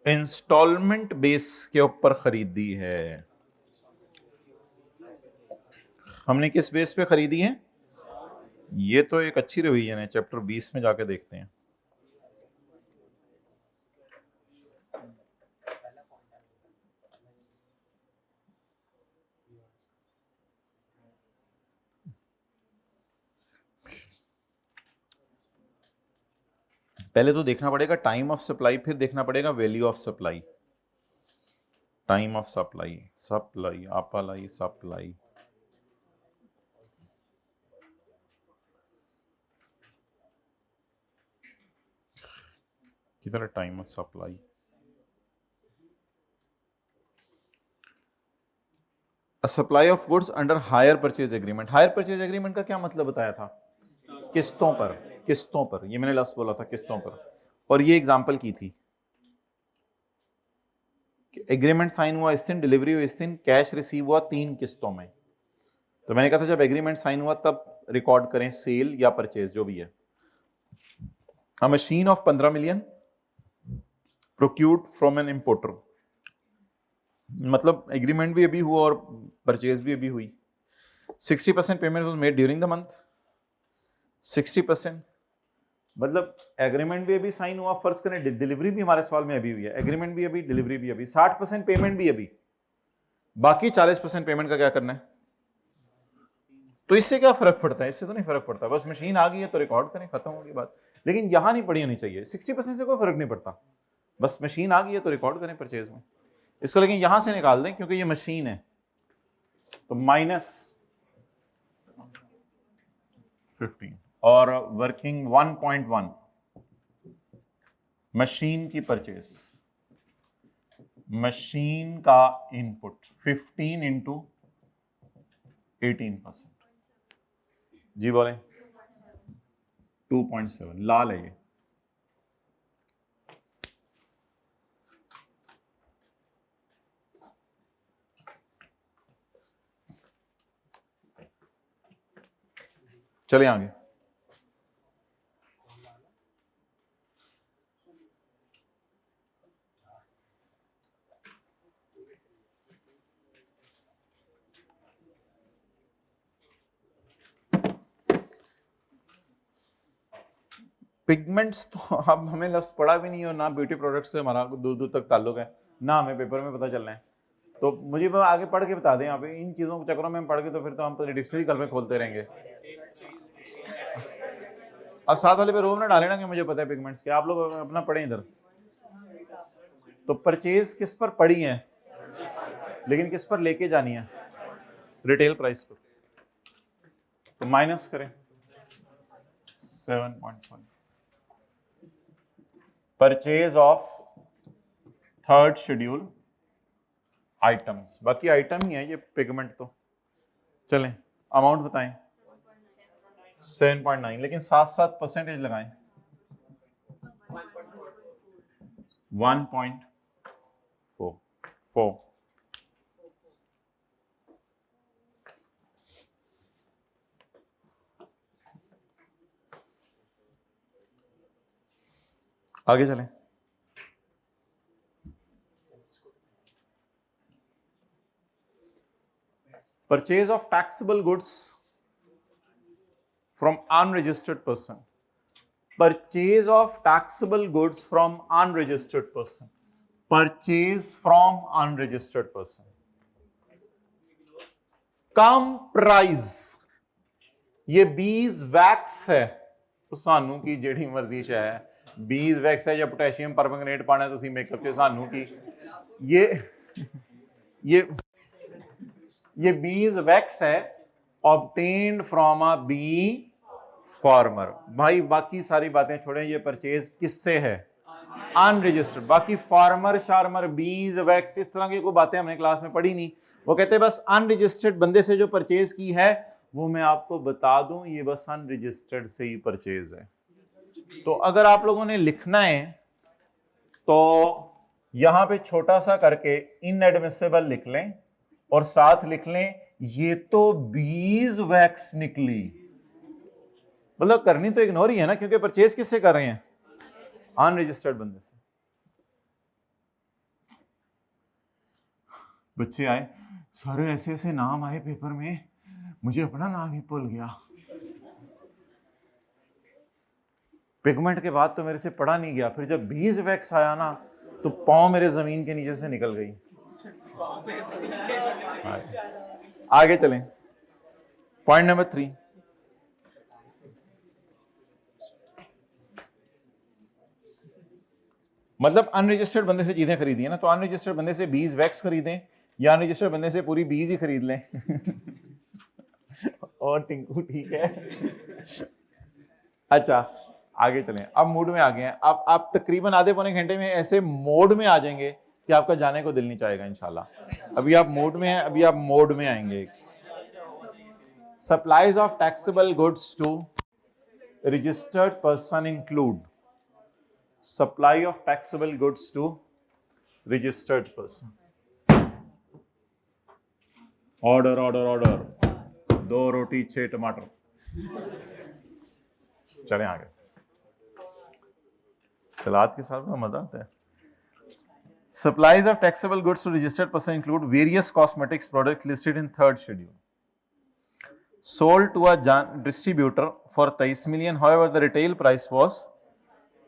इंस्टॉलमेंट बेस के ऊपर खरीदी है, हमने किस बेस पे खरीदी है, ये तो एक अच्छी रिवीजन है, चैप्टर 20 में जाके देखते हैं। पहले तो देखना पड़ेगा टाइम ऑफ सप्लाई, फिर देखना पड़ेगा value of supply, time of supply, supply apply supply, किधर time of supply, supply of goods under hire purchase agreement, hire purchase agreement का क्या मतलब बताया था, किस्तों पर, किस्तों पर, ये मैंने लास्ट बोला था किस्तों पर, और ये एग्जांपल की थी, एग्रीमेंट साइन हुआ इस दिन, डिलीवरी हुई इस दिन, कैश रिसीव हुआ 3 किस्तों में, तो मैंने कहा था जब एग्रीमेंट साइन हुआ तब रिकॉर्ड करें सेल या परचेज जो भी है। A machine of 15 million procured from an importer, मतलब एग्रीमेंट भी अभी हुआ और परचेज भी अभी हुई। 60% payment was made during the month, 60% मतलब एग्रीमेंट भी अभी साइन हुआ, फर्ज करें डिलीवरी भी हमारे सवाल में अभी हुई है, एग्रीमेंट भी अभी, डिलीवरी भी अभी, 60% पेमेंट भी अभी, बाकी 40% पेमेंट का क्या करना है। तो इससे क्या फर्क पड़ता है, इससे तो नहीं फर्क पड़ता, बस मशीन आ गई है तो रिकॉर्ड करें, खत्म होगी बात। लेकिन यहां नहीं पड़ी होनी चाहिए, 60% से कोई फर्क नहीं पड़ता, बस मशीन आ गई है तो रिकॉर्ड करें परचेज में इसको, लेकिन यहां से निकाल दें क्योंकि ये मशीन है। तो -15 और वर्किंग 1.1 मशीन की परचेज, मशीन का इनपुट 15 इंटू 18%, जी बोले 2.7, लाल है ये। चलिए आगे। पिगमेंट्स तो अब हमें लफ्ज पढ़ा भी नहीं और ना ब्यूटी प्रोडक्ट्स से हमारा दूर दूर तक ताल्लुक है, ना हमें पेपर में पता चलना है, तो मुझे आगे पढ़ के बता दें। यहाँ पे इन चीज़ों के चक्करों में हम पढ़ के तो फिर तो हम तो डिक्शनरी कल में खोलते रहेंगे। अब साथ वाले पे रोब ना डाले ना कि मुझे पता है पिगमेंट्स के, आप लोग अपना पढ़े इधर। तो परचेज किस पर पड़ी है, लेकिन किस पर लेके जानी है, रिटेल प्राइस पर। तो माइनस करें 7.5 purchase of third schedule items, बाकी आइटम ही है ये पिगमेंट तो। चलें अमाउंट बताएं 7.9, लेकिन साथ साथ परसेंटेज लगाएं 1.4। आगे चलें। Purchase of taxable goods from unregistered person, purchase of taxable goods from unregistered person, purchase from unregistered person, come price, ये बीज वैक्स है, सानू की जेड़ी मर्जी है, बीज वैक्स है या पोटेशियम परमैंगनेट पाना है तुसी मेकअप च, सानू की ये बीज वैक्स है obtained from a bee farmer. भाई बाकी सारी बातें छोड़ें, ये परचेज किससे है, अनरजिस्टर्ड। बाकी फार्मर शार्मर बीज वैक्स इस तरह की कोई बातें हमने क्लास में पढ़ी नहीं, वो कहते हैं बस अनरजिस्टर्ड बंदे से जो परचेज की है वो मैं आपको बता दूं, ये बस अनरजिस्टर्ड से ही परचेज है। तो अगर आप लोगों ने लिखना है तो यहां पे छोटा सा करके इनएडमिसिबल लिख लें और साथ लिख लें ये तो बीज वैक्स निकली, मतलब करनी तो इग्नोर ही है ना, क्योंकि परचेज किससे कर रहे हैं, अनरजिस्टर्ड बंदे से। बच्चे आए, सारे ऐसे ऐसे नाम आए पेपर में, मुझे अपना नाम ही भूल गया। पिगमेंट के बाद तो मेरे से पढ़ा नहीं गया, फिर जब बीज वैक्स आया ना तो पांव मेरे जमीन के नीचे से निकल गई। आगे चलें, पॉइंट नंबर 3। मतलब अनरजिस्टर्ड बंदे से चीजें खरीदी है ना, तो अनरजिस्टर्ड बंदे से बीज वैक्स खरीदें या अनरजिस्टर्ड बंदे से पूरी बीज ही खरीद लें। और टिंकू ठीक है। अच्छा आगे चलें, अब मूड में आ गए हैं, अब आप तकरीबन आधे पौने घंटे में ऐसे मोड में आ जाएंगे कि आपका जाने को दिल नहीं चाहेगा इंशाल्लाह। अभी आप मोड में हैं, अभी आप मोड में आएंगे। Supplies of taxable goods to registered person include, supply of taxable goods to registered person. Order order order, 2 रोटी 6 टमाटर। चलें आगे, सलाद के साथ में मजा आता है। Supplies of taxable goods to registered person include various cosmetics products listed in third schedule. Sold to a distributor for 23 million. However, the retail price was.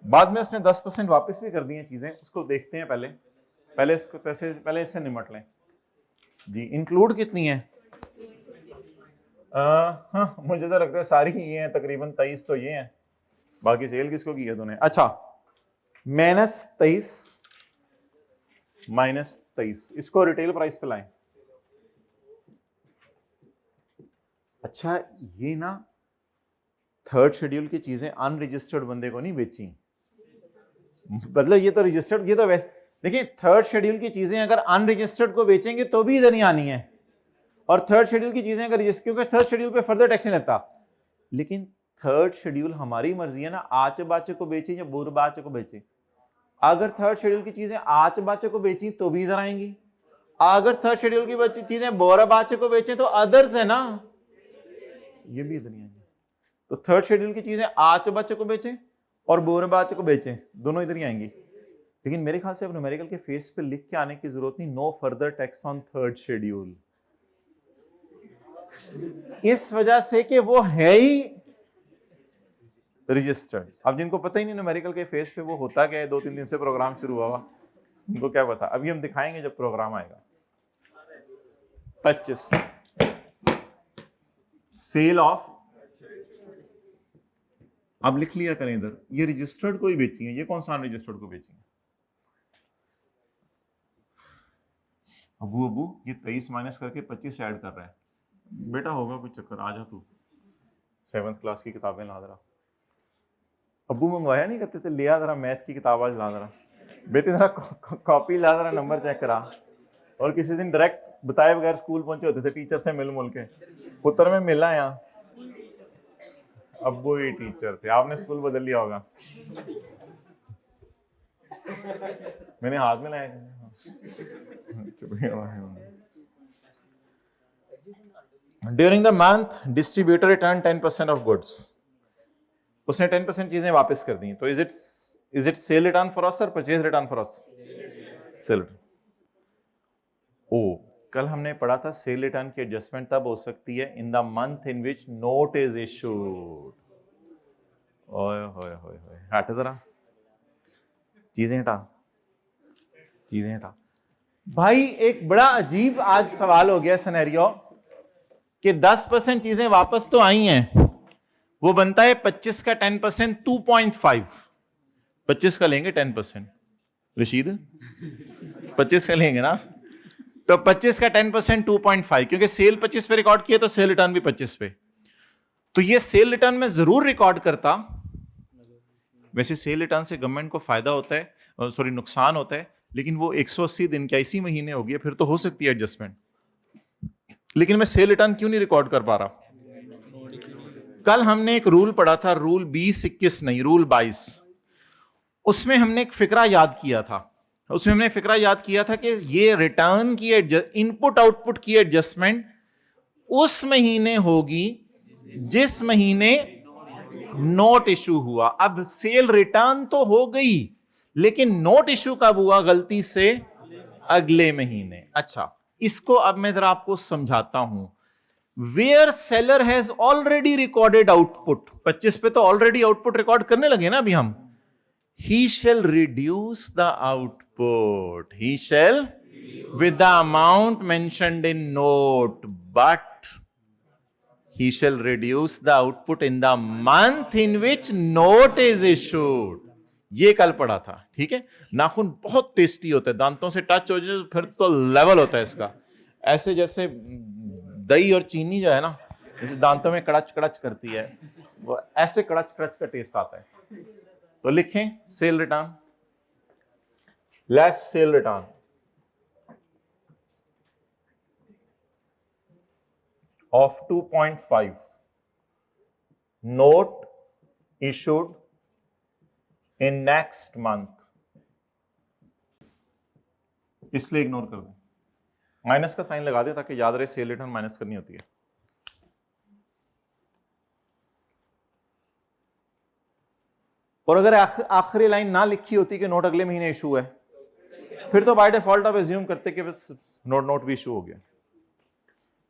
बाद में उसने 10% वापस भी कर दी हैं चीजें, उसको देखते हैं पहले इसको पहले इससे निमट लें जी। इंक्लूड कितनी है? हाँ मुझे तो लगता है सारी ही ये हैं तकरीबन, 23 तो ये हैं, बाकी सेल किसको की है तूने? अच्छा -23 -23 इसको रिटेल प्राइस पे लाएं। अच्छा ये ना थर्ड शेड्यूल की चीजें अनरजिस्टर्ड बंदे को नहीं बेची, मतलब ये तो रजिस्टर्ड, ये तो वैसे देखिए थर्ड शेड्यूल की चीजें अगर अनरजिस्टर्ड को बेचेंगे तो भी इधर नहीं आनी है, और थर्ड शेड्यूल की चीजें अगर क्योंकि थर्ड शेड्यूल पे फर्दर टैक्स नहीं लगता, लेकिन थर्ड शेड्यूल हमारी मर्जी है ना, आच बाचे को बेचे या बुर बाचे को बेचे। अगर थर्ड शेड्यूल की चीजें आच बाचे को बेची तो भी इधर आएंगी, अगर थर्ड शेड्यूल की चीजें बोरा बाचे को बेचे तो अदर्स है ना, ये भी इधर नहीं आएंगे। तो थर्ड शेड्यूल की चीजें आच बाचे को बेचे और बोरा बाचे को बेचे, दोनों इधर ही आएंगी। लेकिन मेरे ख्याल से अब न्यूमेरिकल के फेस पे लिख के आने की जरूरत नहीं, no further tax on third schedule, इस वजह से कि वो है ही रजिस्टर्ड। अब जिनको पता ही नहीं न्यूमेरिकल के फेस पे वो होता क्या है, 2-3 दिन से प्रोग्राम शुरू हुआ, उनको क्या पता, अभी हम दिखाएंगे जब प्रोग्राम आएगा। 25 सेल ऑफ, अब लिख लिया करें इधर, ये रजिस्टर्ड को ही बेची है, ये कौन सा अनरजिस्टर्ड को बेची है? अबू ये 23 माइनस करके 25 ऐड कर रहा है, बेटा होगा कुछ चक्कर, आ जा तू 7th क्लास की किताबें ला जरा। अबू मंगवाया नहीं करते थे, लिया जरा मैथ की किताब आज ला जरा, बेटे जरा कॉपी ला जरा, नंबर चेक करा। और किसी दिन डायरेक्ट बताए बगैर स्कूल पहुंचे होते थे, टीचर से मिल मुल के, पुत्र में मिला यहाँ, अब्बू ही टीचर थे, आपने स्कूल बदल लिया होगा। मैंने हाथ में लाया, during the month distributor return 10% of goods, उसने 10% चीजें वापस कर दी, तो is it sale return for us or purchase return for us? Sale. ओ कल हमने पढ़ा था सेल रिटर्न की एडजस्टमेंट तब हो सकती है in the month in which note is issued. ओए होए होए होए, हट जरा, चीजें हटा भाई। एक बड़ा अजीब आज सवाल हो गया सिनेरियो कि 10% चीजें वापस तो आई हैं, वो बनता है 25 का 10% 2.5, 25 का लेंगे 10%, रशीद 25 का लेंगे ना, तो 25 का 10% 2.5, क्योंकि सेल 25 पे रिकॉर्ड किया तो सेल रिटर्न भी 25 पे, तो ये सेल रिटर्न में जरूर रिकॉर्ड करता। वैसे सेल रिटर्न से गवर्नमेंट को फायदा होता है, सॉरी नुकसान होता है, लेकिन वो 180 दिन क्या इसी महीने हो गया, फिर तो हो सकती है एडजस्टमेंट, लेकिन मैं सेल रिटर्न क्यों नहीं रिकॉर्ड कर पा रहा? कल हमने एक रूल पढ़ा था, रूल 20-21 नहीं, रूल 22, उसमें हमने एक फिक्रा याद किया था, कि ये रिटर्न की इनपुट आउटपुट की एडजस्टमेंट उस महीने होगी जिस महीने नोट इशू हुआ। अब सेल रिटर्न तो हो गई, लेकिन नोट इशू कब हुआ? गलती से अगले महीने। अच्छा, इसको अब मैं जरा आपको समझाता हूं। Where seller has already recorded output, 25 पे तो ऑलरेडी आउटपुट रिकॉर्ड करने लगे ना अभी हम, he shall reduce the output, he shall with the amount mentioned in note, but he shall reduce the output in the month in which note is issued। ये कल पढ़ा था, ठीक है। नाखून बहुत टेस्टी होता है, दांतों से टच हो जाए फिर तो लेवल होता है इसका, ऐसे जैसे दही और चीनी जो है ना, जैसे दांतों में कड़च कड़च करती है, वो ऐसे कड़च कड़च का टेस्ट आता है। तो लिखें cell return, less cell return, of 2.5, note issued in next month, इसलिए इग्नोर कर दें, माइनस का साइन लगा दें ताकि याद रहे सेल रिटर्न माइनस करनी होती है। और अगर आखिरी लाइन ना लिखी होती कि नोट अगले महीने इशू है, फिर तो बाय डिफॉल्ट आप एज्यूम करते कि बस नोट भी इशू हो गया।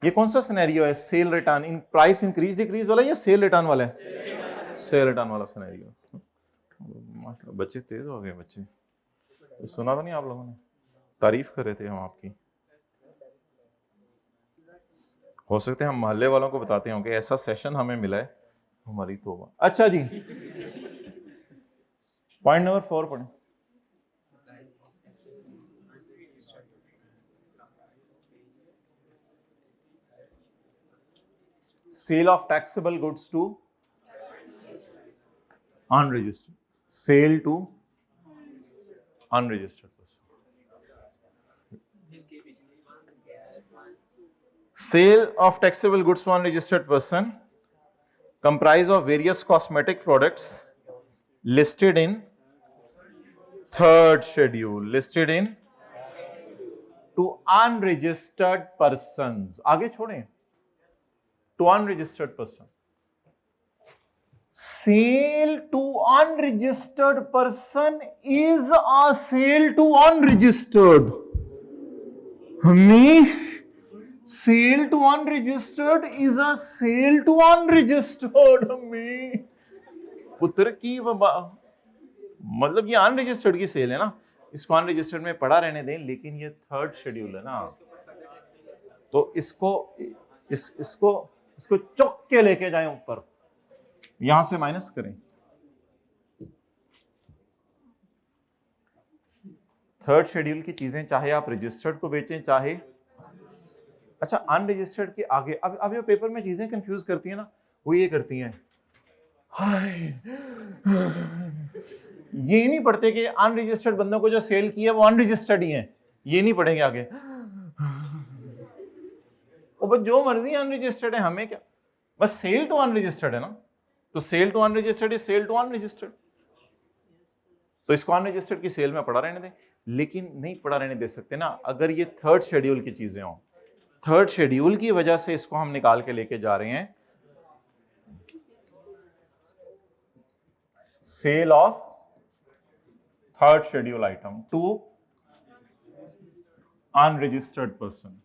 ये कौन सा सिनेरियो है? Cell return in price increase decrease वाला या सेल रिटर्न वाला है? सेल रिटर्न वाला सिनेरियो। बच्चे तेज हो गए बच्चे, तो सुना था नहीं आप लोगों ने? तारीफ कर रहे थे हम आपकी। हो सकते हैं हम मोहल्ले वालों को बताते होंगे ऐसा सेशन हमें मिला है, हमारी तौबा। अच्छा जी, पॉइंट नंबर 4 पढ़ें। Sale of taxable goods to unregistered, sale to unregistered person. Sale of taxable goods to unregistered person comprise of various cosmetic products listed in third schedule, listed in to unregistered persons. आगे छोड़ें, to unregistered person. Sale to unregistered person is a sale to unregistered. हमें sale to unregistered is a sale to unregistered. हमें पुत्र की मतलब ये unregistered की cell है ना, इसको अनरजिस्टर्ड में पड़ा रहने दें, लेकिन ये थर्ड शेड्यूल है ना, तो इसको चौक के लेके जाएं ऊपर, यहां से माइनस करें। थर्ड शेड्यूल की चीजें चाहे आप रजिस्टर्ड को बेचें चाहे, अच्छा अनरजिस्टर्ड के आगे अब ये पेपर में चीजें कंफ्यूज करती हैं ना, वो ये करती हैं, ये नहीं पढ़ते कि अनरजिस्टर्ड बंदों को जो सेल किया वो अनरजिस्टर्ड ही है, ये नहीं पढ़ेंगे आगे। वो बस जो मर्जी अनरजिस्टर्ड है, हमें क्या, बस सेल टू अनरजिस्टर्ड है ना, तो sale to unregistered is sale to unregistered, तो इसको अनरजिस्टर्ड की सेल में पड़ा रहने दें। लेकिन नहीं पड़ा रहने दे सकते ना, अगर ये थर्ड शेड्यूल की चीजें हों, थर्ड शेड्यूल की वजह से इसको हम निकाल के लेके जा रहे हैं। Sale of third schedule item to unregistered person.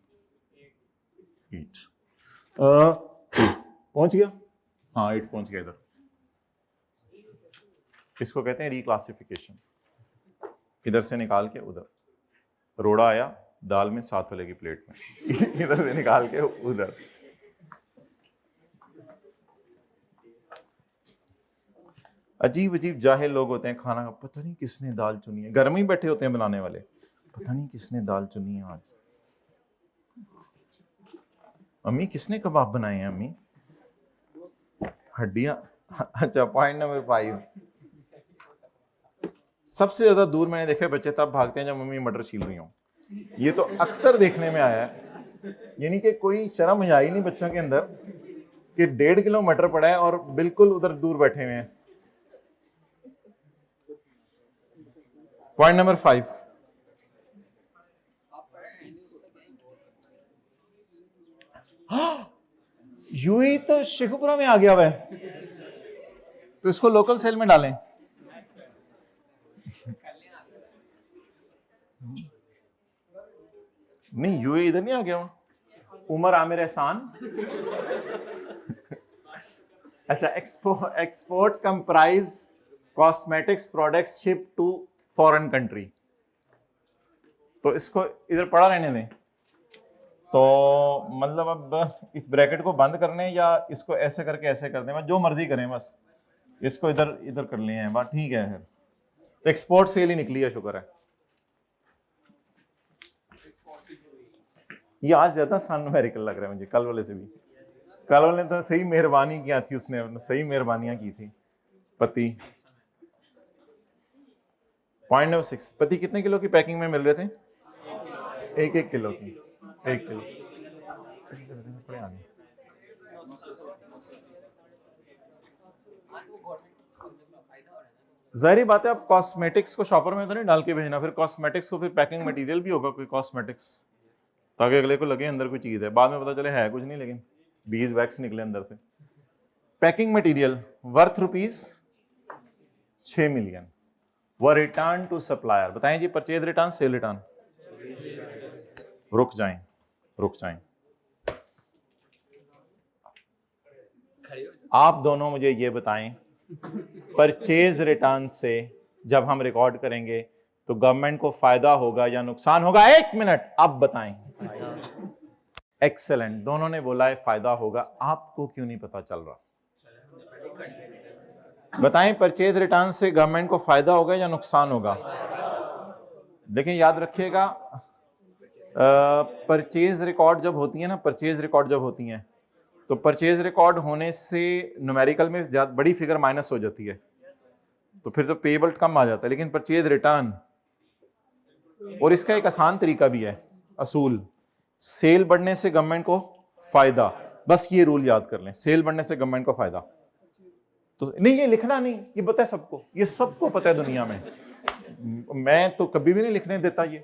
पहुंच गया? हाँ 8 पहुंच गया। इधर इसको कहते हैं रिक्लासिफिकेशन, इधर से निकाल के उधर, रोड़ा आया दाल में 7 वाले की प्लेट में, इधर से निकाल के उधर। अजीब अजीब जाहिल लोग होते हैं, खाना पता नहीं किसने दाल चुनी है, घर में ही बैठे होते हैं बनाने वाले, पता नहीं किसने दाल चुनी है आज, अम्मी किसने कबाब बनाए हैं अम्मी, हड्डियां। अच्छा पॉइंट नंबर 5, सबसे ज्यादा दूर मैंने देखा बच्चे तब भागते हैं जब मम्मी मटर छील रही हो। ये तो अक्सर देखने में आया है, यानी कि कोई शर्म आई नहीं बच्चों के अंदर कि 1.5 किलो मटर पड़ा है और बिल्कुल उधर दूर बैठे हुए हैं। पॉइंट नंबर 5, यूएई तो शेखुपुरा में आ गया हुआ है, तो इसको लोकल सेल में डालें। नहीं यूएई इधर नहीं आ गया, उमर आमिर एहसान। अच्छा export comprise cosmetics products ship to foreign country, तो इसको इधर पड़ा रहने दें। तो मतलब अब इस ब्रैकेट को बंद करने या इसको ऐसे करके ऐसे कर दें, जो मर्जी करें, बस इसको इधर इधर कर लिए हैं, बात ठीक है। तो एक्सपोर्ट सेल ही निकली है, शुक्र है। ये आज ज्यादा सन न्यूमेरिकल लग रहा है मुझे कल वाले से भी। कल वाले तो सही मेहरबानी किया थी उसने, सही मेहरबानियां की थी। पति, पॉइंट नंबर 6, पति कितने किलो की पैकिंग में मिल रहे थे? 1-1 किलो की, 1 किलो। जाहिर बात है, आप कॉस्मेटिक्स को शॉपर में तो नहीं डाल के भेजना, फिर कॉस्मेटिक्स को फिर पैकिंग मटेरियल भी होगा कोई कॉस्मेटिक्स, ताकि अगले को लगे अंदर कोई चीज है, बाद में पता चले है कुछ नहीं, लेकिन बीज वैक्स निकले अंदर से। पैकिंग मटेरियल वर्थ ₹6 मिलियन, व रिटर्न टू सप्लायर। बताएं जी, परचेज रिटर्न, सेल रिटर्न। रुक जाएं, रुक जाएं, आप दोनों मुझे ये बताएं, परचेज रिटर्न से जब हम रिकॉर्ड करेंगे तो गवर्नमेंट को फायदा होगा या नुकसान होगा? एक मिनट, आप बताएं। एक्सेलेंट, दोनों ने बोला है फायदा होगा। आपको क्यों नहीं पता चल रहा? बताएं, परचेज रिटर्न से गवर्नमेंट को फायदा होगा या नुकसान होगा? देखें, याद रखिएगा, परचेज रिकॉर्ड जब होती है ना, परचेज रिकॉर्ड जब होती हैं तो परचेज रिकॉर्ड होने से न्यूमेरिकल में बड़ी फिगर माइनस हो जाती है, तो फिर तो पेबल कम आ जाता है। लेकिन परचेज रिटर्न, और इसका एक आसान तरीका भी है, असूल, सेल बढ़ने से गवर्नमेंट को फायदा, बस ये रूल याद कर लें, सेल बढ़ने से गवर्नमेंट को फायदा। तो नहीं, ये लिखना नहीं, ये पता है सबको, ये सबको पता है दुनिया में। मैं तो कभी भी नहीं लिखने देता। ये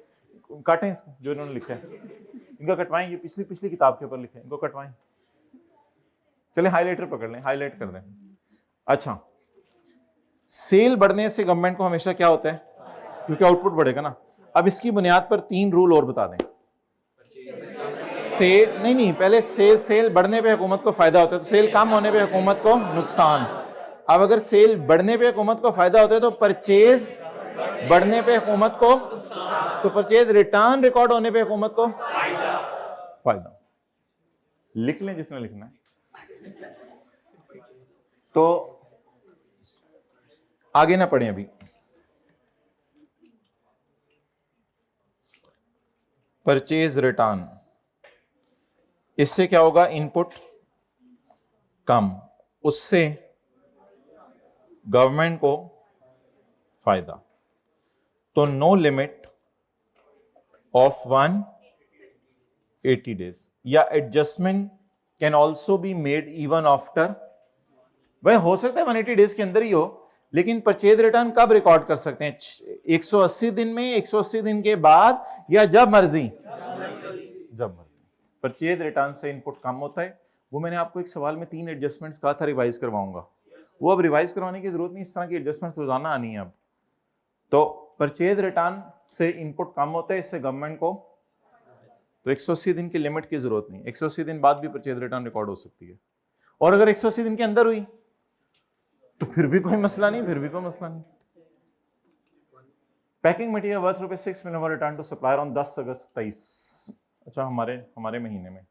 काटें इसको, जो इन्होंने लिखा है इनको कटवाएं, ये पिछली पिछली किताब के ऊपर लिखे, इनको कटवाएं। चले हाईलाइटर पकड़ लें, हाईलाइट कर दें। अच्छा, सेल बढ़ने से गवर्नमेंट को हमेशा क्या होता है? क्योंकि आउटपुट बढ़ेगा ना। अब इसकी बुनियाद पर 3 रूल और बता दें। सेल नहीं, पहले सेल बढ़ने पे हुकूमत को फायदा होता है, तो सेल कम होने पे हुकूमत को नुकसान। अब अगर सेल बढ़ने पे हुकूमत को फायदा होता है तो परचेज बढ़ने पे हुकूमत को, तो परचेज रिटर्न रिकॉर्ड होने पे हुकूमत को फायदा। लिख लें जिसने लिखना है। तो आगे ना पढ़ें अभी। परचेज रिटर्न, इससे क्या होगा? इनपुट कम, उससे गवर्नमेंट को फायदा। तो नो लिमिट ऑफ 180 डेज, या adjustment can also be made even after, वह हो सकता है 180 डेज के अंदर ही हो, लेकिन परचेज रिटर्न कब रिकॉर्ड कर सकते हैं? 180 दिन में, 180 दिन के बाद, या जब मर्जी? जब मर्जी। परचेज रिटर्न से इनपुट कम होता है। वो मैंने आपको एक सवाल में 3 एडजस्टमेंट्स कहा था रिवाइज करवाऊंगा, वो अब रिवाइज करवाने की जरूरत नहीं, इस तरह की एडजस्टमेंट्स रोजाना आनी है अब। तो परचेज रिटर्न से इनपुट कम होता है, इससे गवर्नमेंट को, तो 180 दिन की लिमिट की जरूरत नहीं, 180 दिन बाद भी परचेज रिटर्न रिकॉर्ड हो सकती है। और अगर 180 दिन के अंदर हुई तो फिर भी कोई मसला नहीं, फिर भी कोई मसला नहीं। Packing material worth ₹6 million return to supplier on 10 August 23। अच्छा, हमारे महीने में,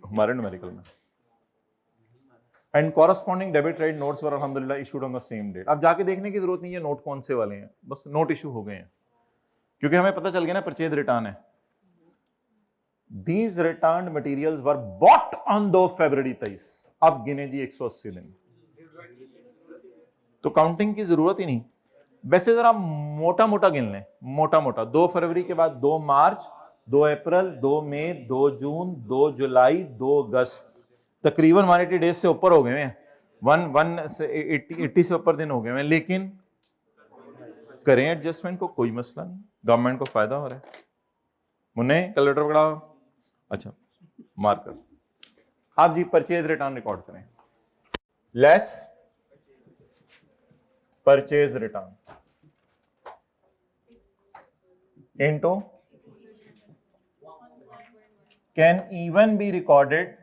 हमारे न्यूमेरिकल में। And corresponding debit credit notes were अल्हम्दुलिल्लाह issued on the same date. अब जाके देखने की जरूरत नहीं है नोट कौन से वाले हैं, बस नोट इशू हो गए हैं, क्योंकि हमें पता चल गया ना परचेज रिटर्न है। These returned materials were bought on 2 फरवरी 23। अब गिने जी 180 दिन, तो काउंटिंग की जरूरत ही नहीं। वैसे जरा मोटा मोटा गिन लें, मोटा मोटा। 2 फरवरी के बाद 2 मार्च, 2 अप्रैल, 2 मई, 2 जून, 2 जुलाई, 2 अगस्त, तकरीबन 180 डेज से ऊपर हो गए हैं, 80 से ऊपर दिन हो गए हैं। लेकिन करें एडजस्टमेंट को, कोई मसला नहीं, गवर्नमेंट को फायदा हो रहा है। मुन्ने कैलकुलेटर पकड़ाओ। अच्छा, मार्कर। आप जी परचेज रिटर्न रिकॉर्ड करें, less purchase return into can even be recorded,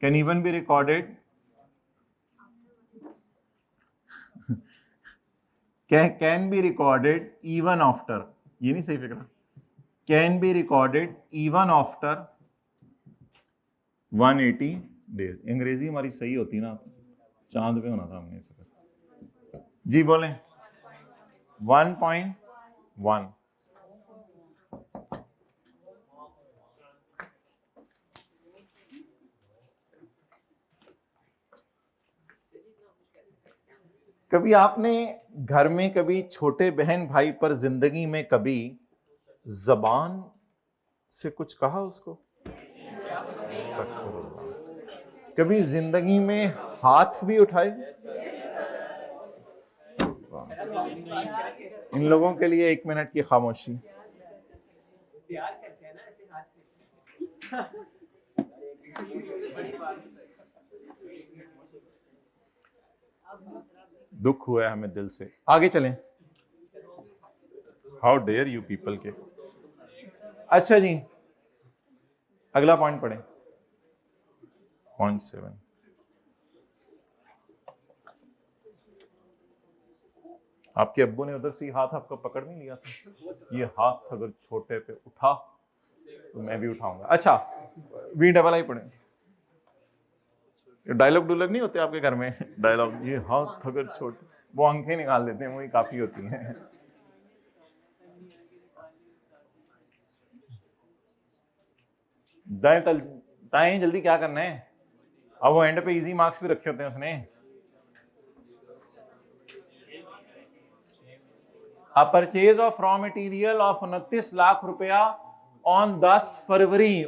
can even be recorded, can be recorded even after, ये नहीं सही फिक्र, can be recorded even after 180 days. अंग्रेजी हमारी सही होती ना, चांद पे होना था हमने इसे। जी बोलें। 1.1। कभी आपने घर में कभी छोटे बहन भाई पर जिंदगी में कभी जबान से कुछ कहा उसको? कभी जिंदगी में हाथ भी उठाए? इन लोगों के लिए 1 मिनट की खामोशी। दुख हुआ है हमें दिल से। आगे चलें। हाउ डेयर यू पीपल के। अच्छा जी, अगला पॉइंट पढ़ें। पॉइंट 7। आपके अब्बू ने उधर से हाथ आपका पकड़ नहीं लिया था? ये हाथ अगर छोटे पे उठा तो मैं भी उठाऊंगा। अच्छा, वी डबल आई पढ़े। डायलॉग डुलग नहीं होते आपके घर में? डायलॉग, ये हाथ अगर छोटे, वो अंकें निकाल देते हैं, वही काफी होती हैं। दाएं जल्दी क्या करना है? अब वो एंड पे इजी मार्क्स भी रखे होते हैं उसने। A purchase of raw material of 29 lakh रुपया on 10 फरवरी।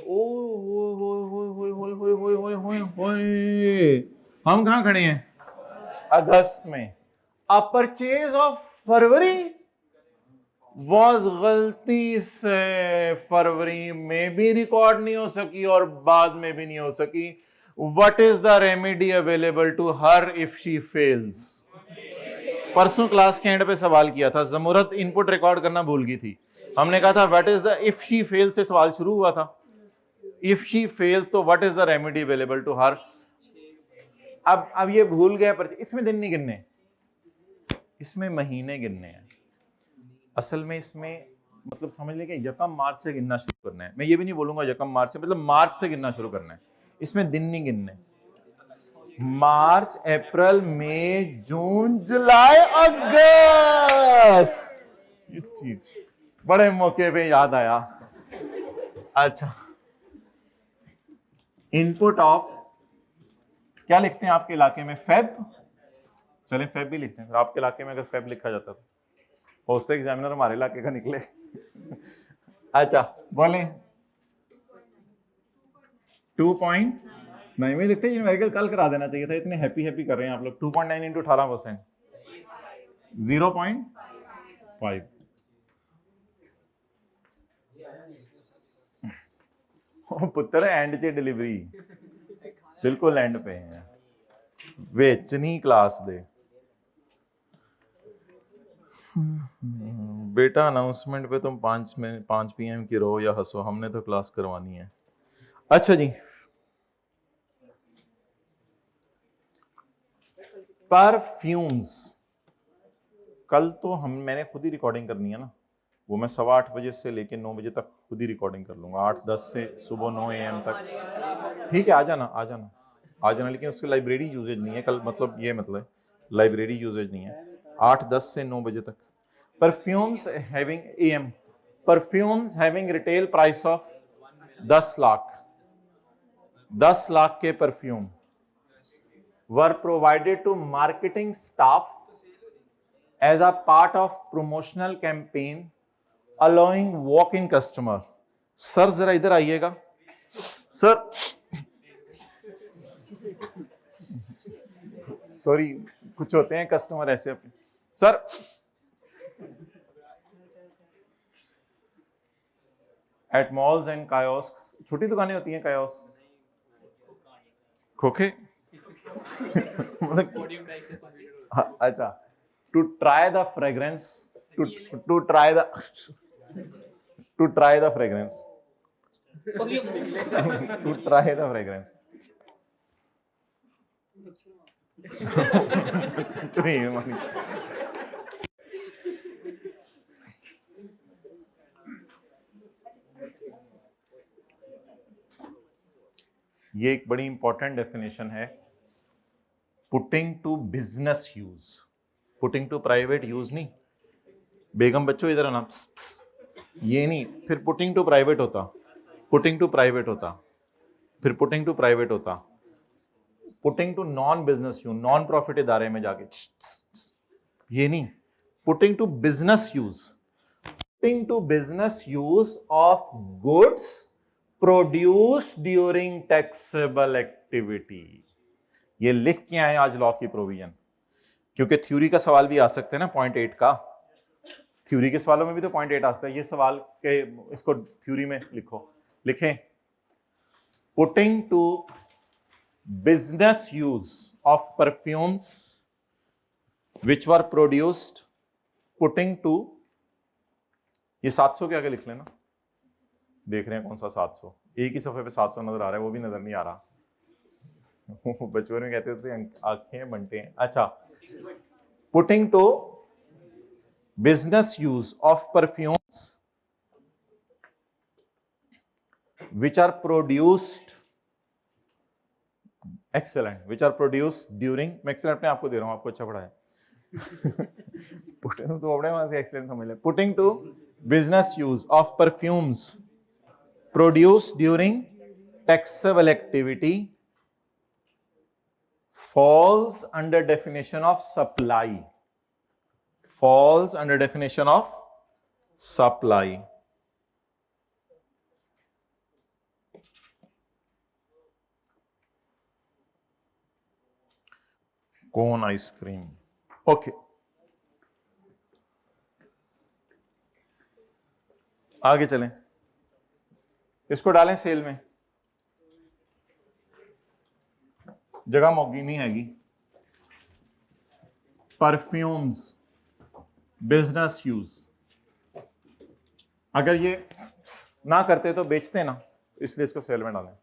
हम कहां खड़े हैं? अगस्त में। A purchase of February was गलती से फरवरी में भी रिकॉर्ड नहीं हो सकी और बाद में भी नहीं हो सकी। What is the remedy available to her if she fails? परसों क्लास के एंड पे सवाल किया था, जमुरत इनपुट रिकॉर्ड करना भूल गई थी। हमने कहा था what is the if she fails से सवाल शुरू हुआ था। इफ शी फेल्स तो what is the remedy available to her. अब ये भूल गए, पर इसमें दिन नहीं गिनने, इसमें महीने गिनने हैं। असल में इसमें मतलब समझ लें कि यकम मार्च से गिनना शुरू करना है। मैं ये भी नहीं बोलूंगा यकम मार्च से, मतलब मार्च से गिनना शुरू करना है। इसमें दिन नहीं गिनने। मार्च, अप्रैल, मई, जून, जुलाई, अगस्त। ये चीज बड़े मौके पे याद आया। अच्छा, इनपुट ऑफ क्या लिखते हैं आपके इलाके में? फेब। चले फेब भी लिखते हैं। फिर आपके इलाके में अगर फेब लिखा जाता तो पोस्ट एग्जामिनर हमारे इलाके का निकले। अच्छा बोले 2.9 में लिखते हैं। न्यूमेरिकल कल करा देना चाहिए था, इतने हैप्पी हैप्पी कर रहे हैं आप लोग। 2.9 इंटू 18% 0.5। पुत्र एंड चे डिलीवरी बिल्कुल एंड पे है, वेचनी क्लास दे। बेटा अनाउंसमेंट पे तुम 5 PM की रो या हंसो, हमने तो क्लास करवानी है। अच्छा जी, परफ्यूम्स कल तो मैंने खुद ही रिकॉर्डिंग करनी है ना, वो मैं 8:15 बजे से लेके 9 बजे तक खुद ही रिकॉर्डिंग कर लूंगा। 8:10 से सुबह 9 AM तक। ठीक है, आ जाना, लेकिन उसकी लाइब्रेरी यूजेज नहीं है कल, मतलब ये मतलब लाइब्रेरी यूजेज नहीं है। 8:10 से 9 बजे तक। Perfumes having AM, perfumes having retail price of 10 lakh, 10 lakh के perfume were provided to marketing staff as a part of promotional campaign allowing walk-in customer। Sir जरा इधर आइएगा। सर सॉरी, कुछ होते हैं कस्टमर ऐसे अपने। Sir at malls and kiosk, छोटी दुकानें होती हैं कायोस्क, खोखे। अच्छा, to try the fragrance, to try the fragrance, to try the fragrance. ये एक बड़ी इंपॉर्टेंट डेफिनेशन है। Putting to business use, putting to private use नहीं। बेगम बच्चों इधर आना, ये नहीं। फिर पुटिंग टू प्राइवेट होता, पुटिंग टू प्राइवेट होता, फिर पुटिंग टू प्राइवेट होता, putting to non business use, non profit इदारे में जाके, ये नहीं। Putting to business use, putting to business use of goods produce during taxable activity. ये लिख के आए आज लॉ की प्रोविजन, क्योंकि थ्योरी का सवाल भी आ सकते हैं ना, पॉइंट 8 का। थ्योरी के सवालों में भी तो पॉइंट 8 आता है। ये सवाल के इसको थ्योरी में लिखो, लिखें putting to business use of perfumes which were produced putting to, ये 700 के आगे लिख लेना, देख रहे हैं कौन सा 700, एक ही सफे पे 700 नजर आ रहा है, वो भी नजर नहीं आ रहा। बचपन में कहते थे आंखें बनते हैं। अच्छा, putting to business use of perfumes which are produced, excellent, which are produced during, मैं excellent अपने आपको दे रहा हूं, आपको अच्छा पढ़ा है। Putting तो अपने वहां से excellent समझ ले। Putting to business use of perfumes produced during taxable activity falls under definition of supply, falls under definition of supply। Cone ice cream, okay. आगे चलें, इसको डालें सेल में, जगह मौकी नहीं हैगी। परफ्यूम्स बिजनेस यूज, अगर ये ना करते तो बेचते ना, इसलिए इसको सेल में डालें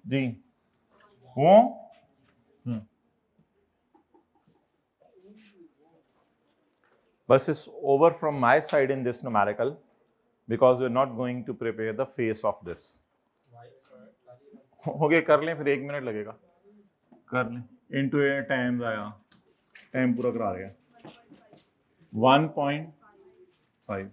जी। वो Bus is over from my side in this numerical because we're not going to prepare the face of this. हो गया, कर लें, फिर 1 मिनट लगेगा, कर लें। इनटू ए टाइम्स आया, टाइम पूरा करा रहे हैं 1.5।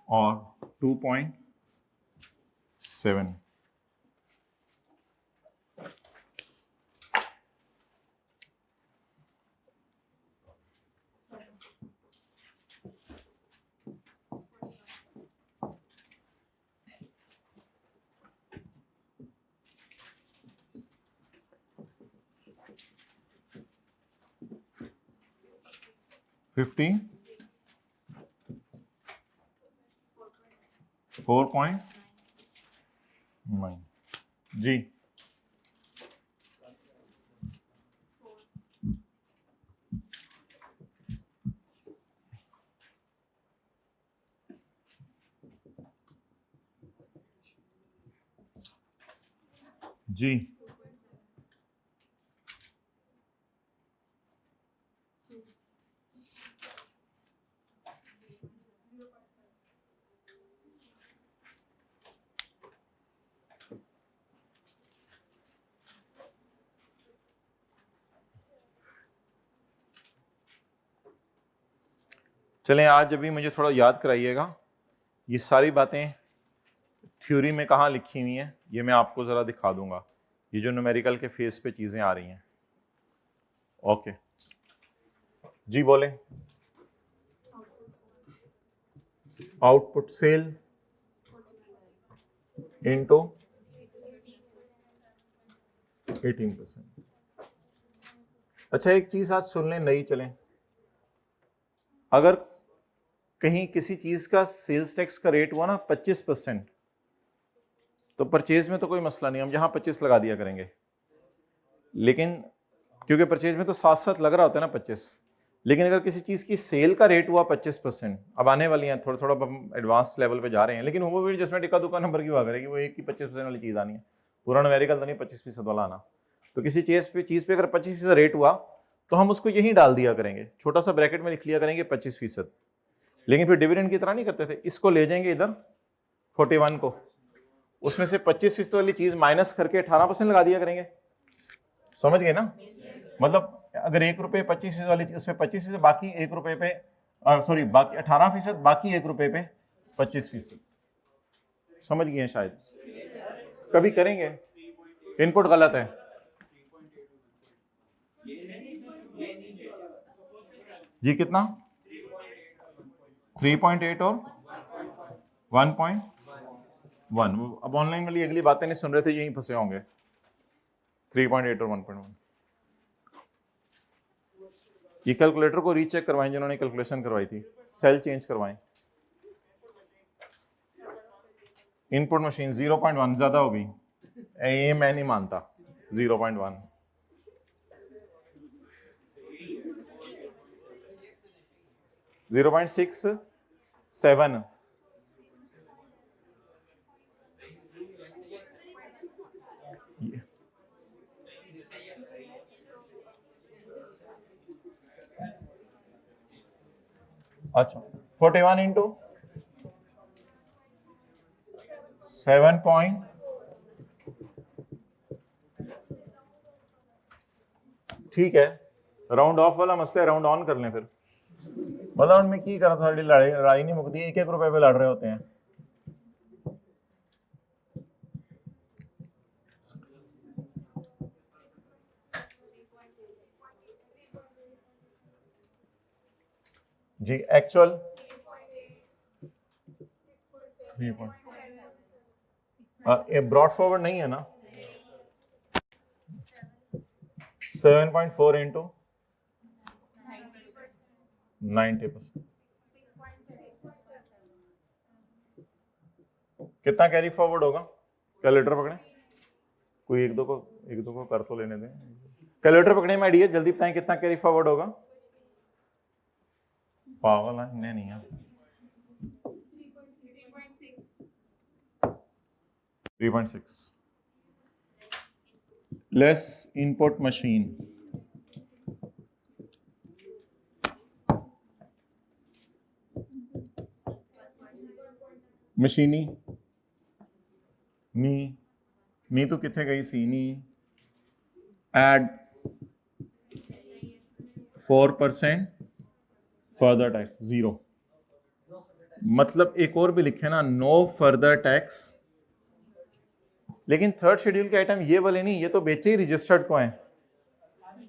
और 2.7। $4.9 जी। जी चलें, आज अभी मुझे थोड़ा याद कराइएगा, ये सारी बातें थ्योरी में कहाँ लिखी हुई हैं, ये मैं आपको ज़रा दिखा दूंगा, ये जो न्यूमेरिकल के फेस पे चीज़ें आ रही हैं। ओके जी, बोलें। Output sale into 18%। अच्छा, एक चीज़ आज सुन लें, नई चलें, अगर कहीं किसी चीज का सेल्स टैक्स का रेट हुआ ना 25%, तो परचेज में तो कोई मसला नहीं, हम यहां 25 लगा दिया करेंगे, लेकिन क्योंकि परचेज में तो साथ साथ लग रहा होता है ना 25, लेकिन अगर किसी चीज की सेल का रेट हुआ 25%, अब आने वाली हैं थोड़ा थोड़ा हम एडवांस लेवल पे जा रहे हैं, लेकिन वो भी एडजस्टमेंट इक्का दुक्का नंबर की हुआ करेगी, वो एक ही 25% वाली चीज आनी है, पूरा न्यूमेरिकल तो नहीं 25% वाला आना। तो किसी चीज पे अगर 25% रेट हुआ तो हम उसको यहीं डाल दिया करेंगे, छोटा सा ब्रैकेट में लिख लिया करेंगे 25%, लेकिन फिर डिविडेंड की तरह नहीं करते थे, इसको ले जाएंगे इधर 41 को, उसमें से 25% वाली चीज माइनस करके 18% लगा दिया करेंगे, समझ गए ना? मतलब अगर 1 रुपये 25% वाली चीज, उसमें 25% बाकी 1 रुपये पे, सॉरी बाकी 18%, बाकी 1 रुपये पे 25%, समझ गए शायद, कभी करेंगे, इनपुट गलत है जी, कितना 3.8 और 1.1। अब ऑनलाइन वाली अगली बातें नहीं सुन रहे थे, यहीं फंसे होंगे, 3.8 और 1.1। ये कैलकुलेटर को रीचेक करवाएं जिन्होंने कैलकुलेशन करवाई थी, सेल चेंज करवाएं। इनपुट मशीन 0.1 ज्यादा हो गई, ये मैं नहीं मानता। 0.1 0.67 अच्छा 41 इंटू 7 पॉइंट ठीक है। राउंड ऑफ वाला मसला है, राउंड ऑन कर लें फिर। मतलब उनमें की करा था, लड़ाई नहीं मुकती, 1-1 रुपए पे लड़ रहे होते हैं। जी एक्चुअल 3 ये ब्रॉड फॉरवर्ड नहीं है ना। 7.4 इंटू 90%। कितना कैरी फॉरवर्ड होगा? कैलकुलेटर पकड़े, कोई एक दो को कर तो लेने दें। कैलकुलेटर पकड़े मैं डियर, जल्दी बताएं कितना कैरी फॉरवर्ड होगा। पागल है, इन्हें नहीं है। 3.6 लेस इनपुट मशीन मशीनी नी तो कितने गई सी नी एड 4% फर्दर टैक्स 0। मतलब एक और भी लिखे ना, नो फर्दर टैक्स। लेकिन थर्ड शेड्यूल के आइटम ये वाले नहीं, ये तो बेचे ही रजिस्टर्ड को हैं।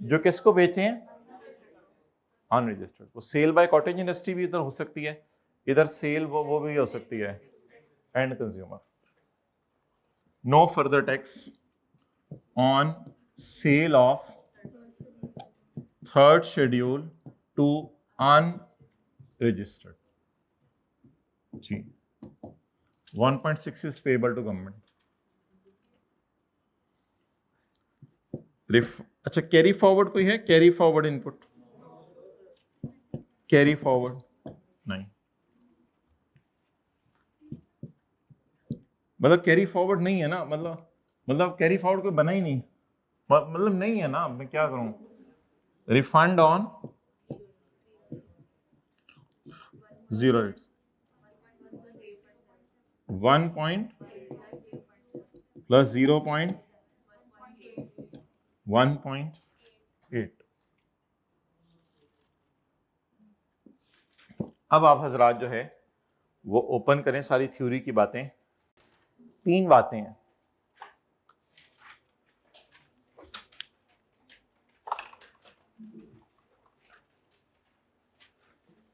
जो किसको बेचे हैं? अनरजिस्टर्ड। वो सेल बाय कॉटेज इंडस्ट्री भी इधर हो सकती है, इधर सेल वो भी हो सकती है end consumer. No further tax on sale of third schedule to unregistered. G 1.6 is payable to government. अच्छा कैरी फॉरवर्ड कोई है? Carry forward input, carry forward नहीं। मतलब कैरी फॉरवर्ड नहीं है ना, मतलब कैरी फॉरवर्ड कोई बना ही नहीं, मतलब नहीं है ना। मैं क्या करूं? Refund on 0 rates 1 point plus 0.1.8। अब आप हजरात जो है वो ओपन करें सारी थ्योरी की बातें। 3 बातें हैं।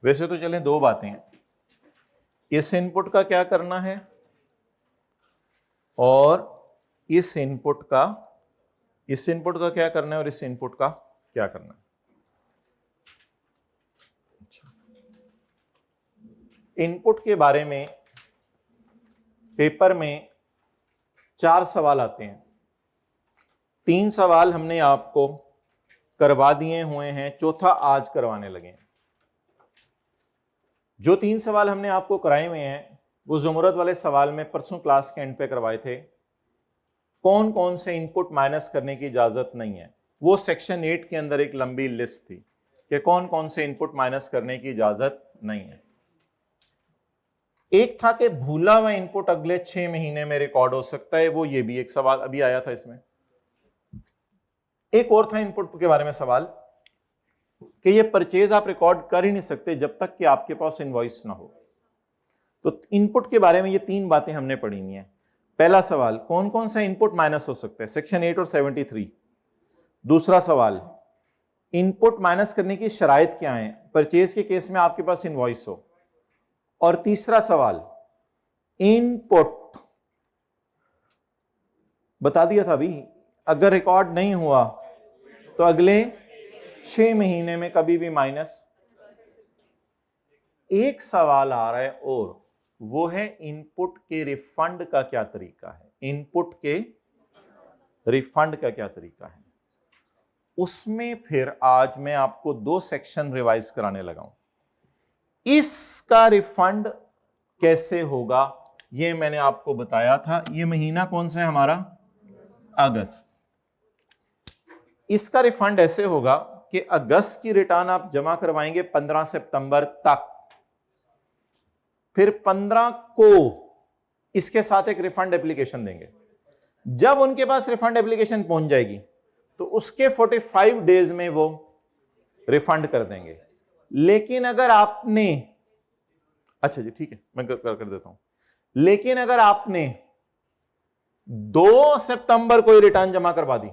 वैसे तो चलें 2 बातें हैं, इस इनपुट का क्या करना है और इस इनपुट का क्या करना है और इस इनपुट का क्या करना है। इनपुट के बारे में पेपर में 4 सवाल आते हैं। 3 सवाल हमने आपको करवा दिए हुए हैं, चौथा आज करवाने लगे हैं। जो 3 सवाल हमने आपको कराए हुए हैं वो ज़ुमरत वाले सवाल में परसों क्लास के एंड पे करवाए थे। कौन कौन से इनपुट माइनस करने की इजाजत नहीं है, वो सेक्शन 8 के अंदर एक लंबी लिस्ट थी कि कौन कौन से इनपुट माइनस करने की इजाजत नहीं है। एक था कि भूला हुआ इनपुट अगले 6 महीने में रिकॉर्ड हो सकता है, वो ये भी एक सवाल अभी आया था इसमें। एक और था इनपुट के बारे में सवाल कि ये परचेज आप रिकॉर्ड कर ही नहीं सकते जब तक कि आपके पास इनवॉइस ना हो। तो इनपुट के बारे में ये 3 बातें हमने पढ़ी हुई हैं। पहला सवाल, कौन कौन सा इनपुट माइनस हो सकता है, सेक्शन 8 और 73। दूसरा सवाल, इनपुट माइनस करने की शराइत क्या है, परचेज के केस में आपके पास इनवॉइस हो। और तीसरा सवाल, इनपुट बता दिया था अभी, अगर रिकॉर्ड नहीं हुआ तो अगले 6 महीने में कभी भी माइनस। एक सवाल आ रहा है और वो है इनपुट के रिफंड का क्या तरीका है, इनपुट के रिफंड का क्या तरीका है। उसमें फिर आज मैं आपको 2 सेक्शन रिवाइज कराने लगा हूं। इसका रिफंड कैसे होगा ये मैंने आपको बताया था। ये महीना कौन सा है हमारा, अगस्त। इसका रिफंड ऐसे होगा कि अगस्त की रिटर्न आप जमा करवाएंगे 15 सितंबर तक, फिर 15 को इसके साथ एक रिफंड एप्लीकेशन देंगे। जब उनके पास रिफंड एप्लीकेशन पहुंच जाएगी तो उसके 45 डेज में वो रिफंड कर देंगे। लेकिन अगर आपने, अच्छा जी ठीक है मैं कर देता हूं, लेकिन अगर आपने 2 सितंबर को रिटर्न जमा करवा दी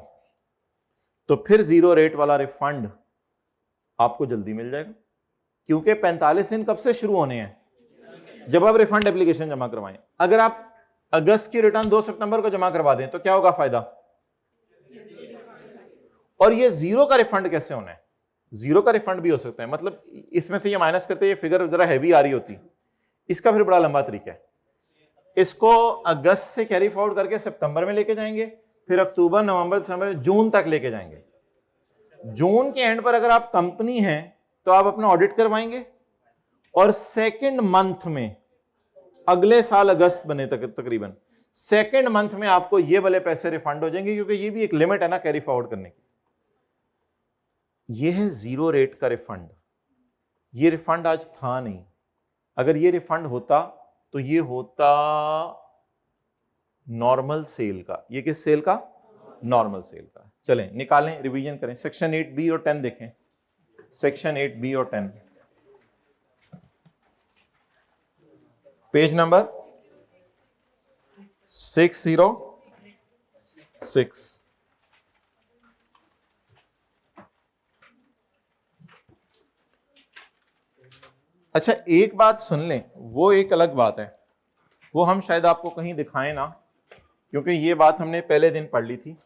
तो फिर 0 रेट वाला रिफंड आपको जल्दी मिल जाएगा, क्योंकि 45 दिन कब से शुरू होने हैं, जब आप रिफंड एप्लीकेशन जमा करवाएं। अगर आप अगस्त की रिटर्न 2 सितंबर को जमा करवा दें तो क्या होगा फायदा। और ये 0 का रिफंड कैसे होना है, 0 का रिफंड भी हो सकता है, मतलब इसमें से ये माइनस करते ये फिगर जरा हैवी आ रही होती, इसका फिर बड़ा लंबा तरीका है। इसको अगस्त से कैरी फॉरवर्ड करके सितंबर में लेके जाएंगे, फिर अक्टूबर नवंबर दिसंबर जून तक लेके जाएंगे। जून के एंड पर अगर आप कंपनी हैं तो आप अपना ऑडिट करवाएंगे और सेकंड मंथ में, अगले साल अगस्त बने तकरीबन सेकंड मंथ में आपको ये वाले पैसे रिफंड हो जाएंगे, क्योंकि ये भी एक लिमिट है ना कैरी फॉरवर्ड करने की। ये है 0 रेट का रिफंड। ये रिफंड आज था नहीं, अगर ये रिफंड होता तो ये होता नॉर्मल सेल का। ये किस सेल का, नॉर्मल सेल का। चलें निकालें, रिवीजन करें। सेक्शन 8B और 10 देखें, सेक्शन 8B और 10, पेज नंबर 606। अच्छा एक बात सुन लें, वो एक अलग बात है, वो हम शायद आपको कहीं दिखाएं ना, क्योंकि ये बात हमने पहले दिन पढ़ ली थी।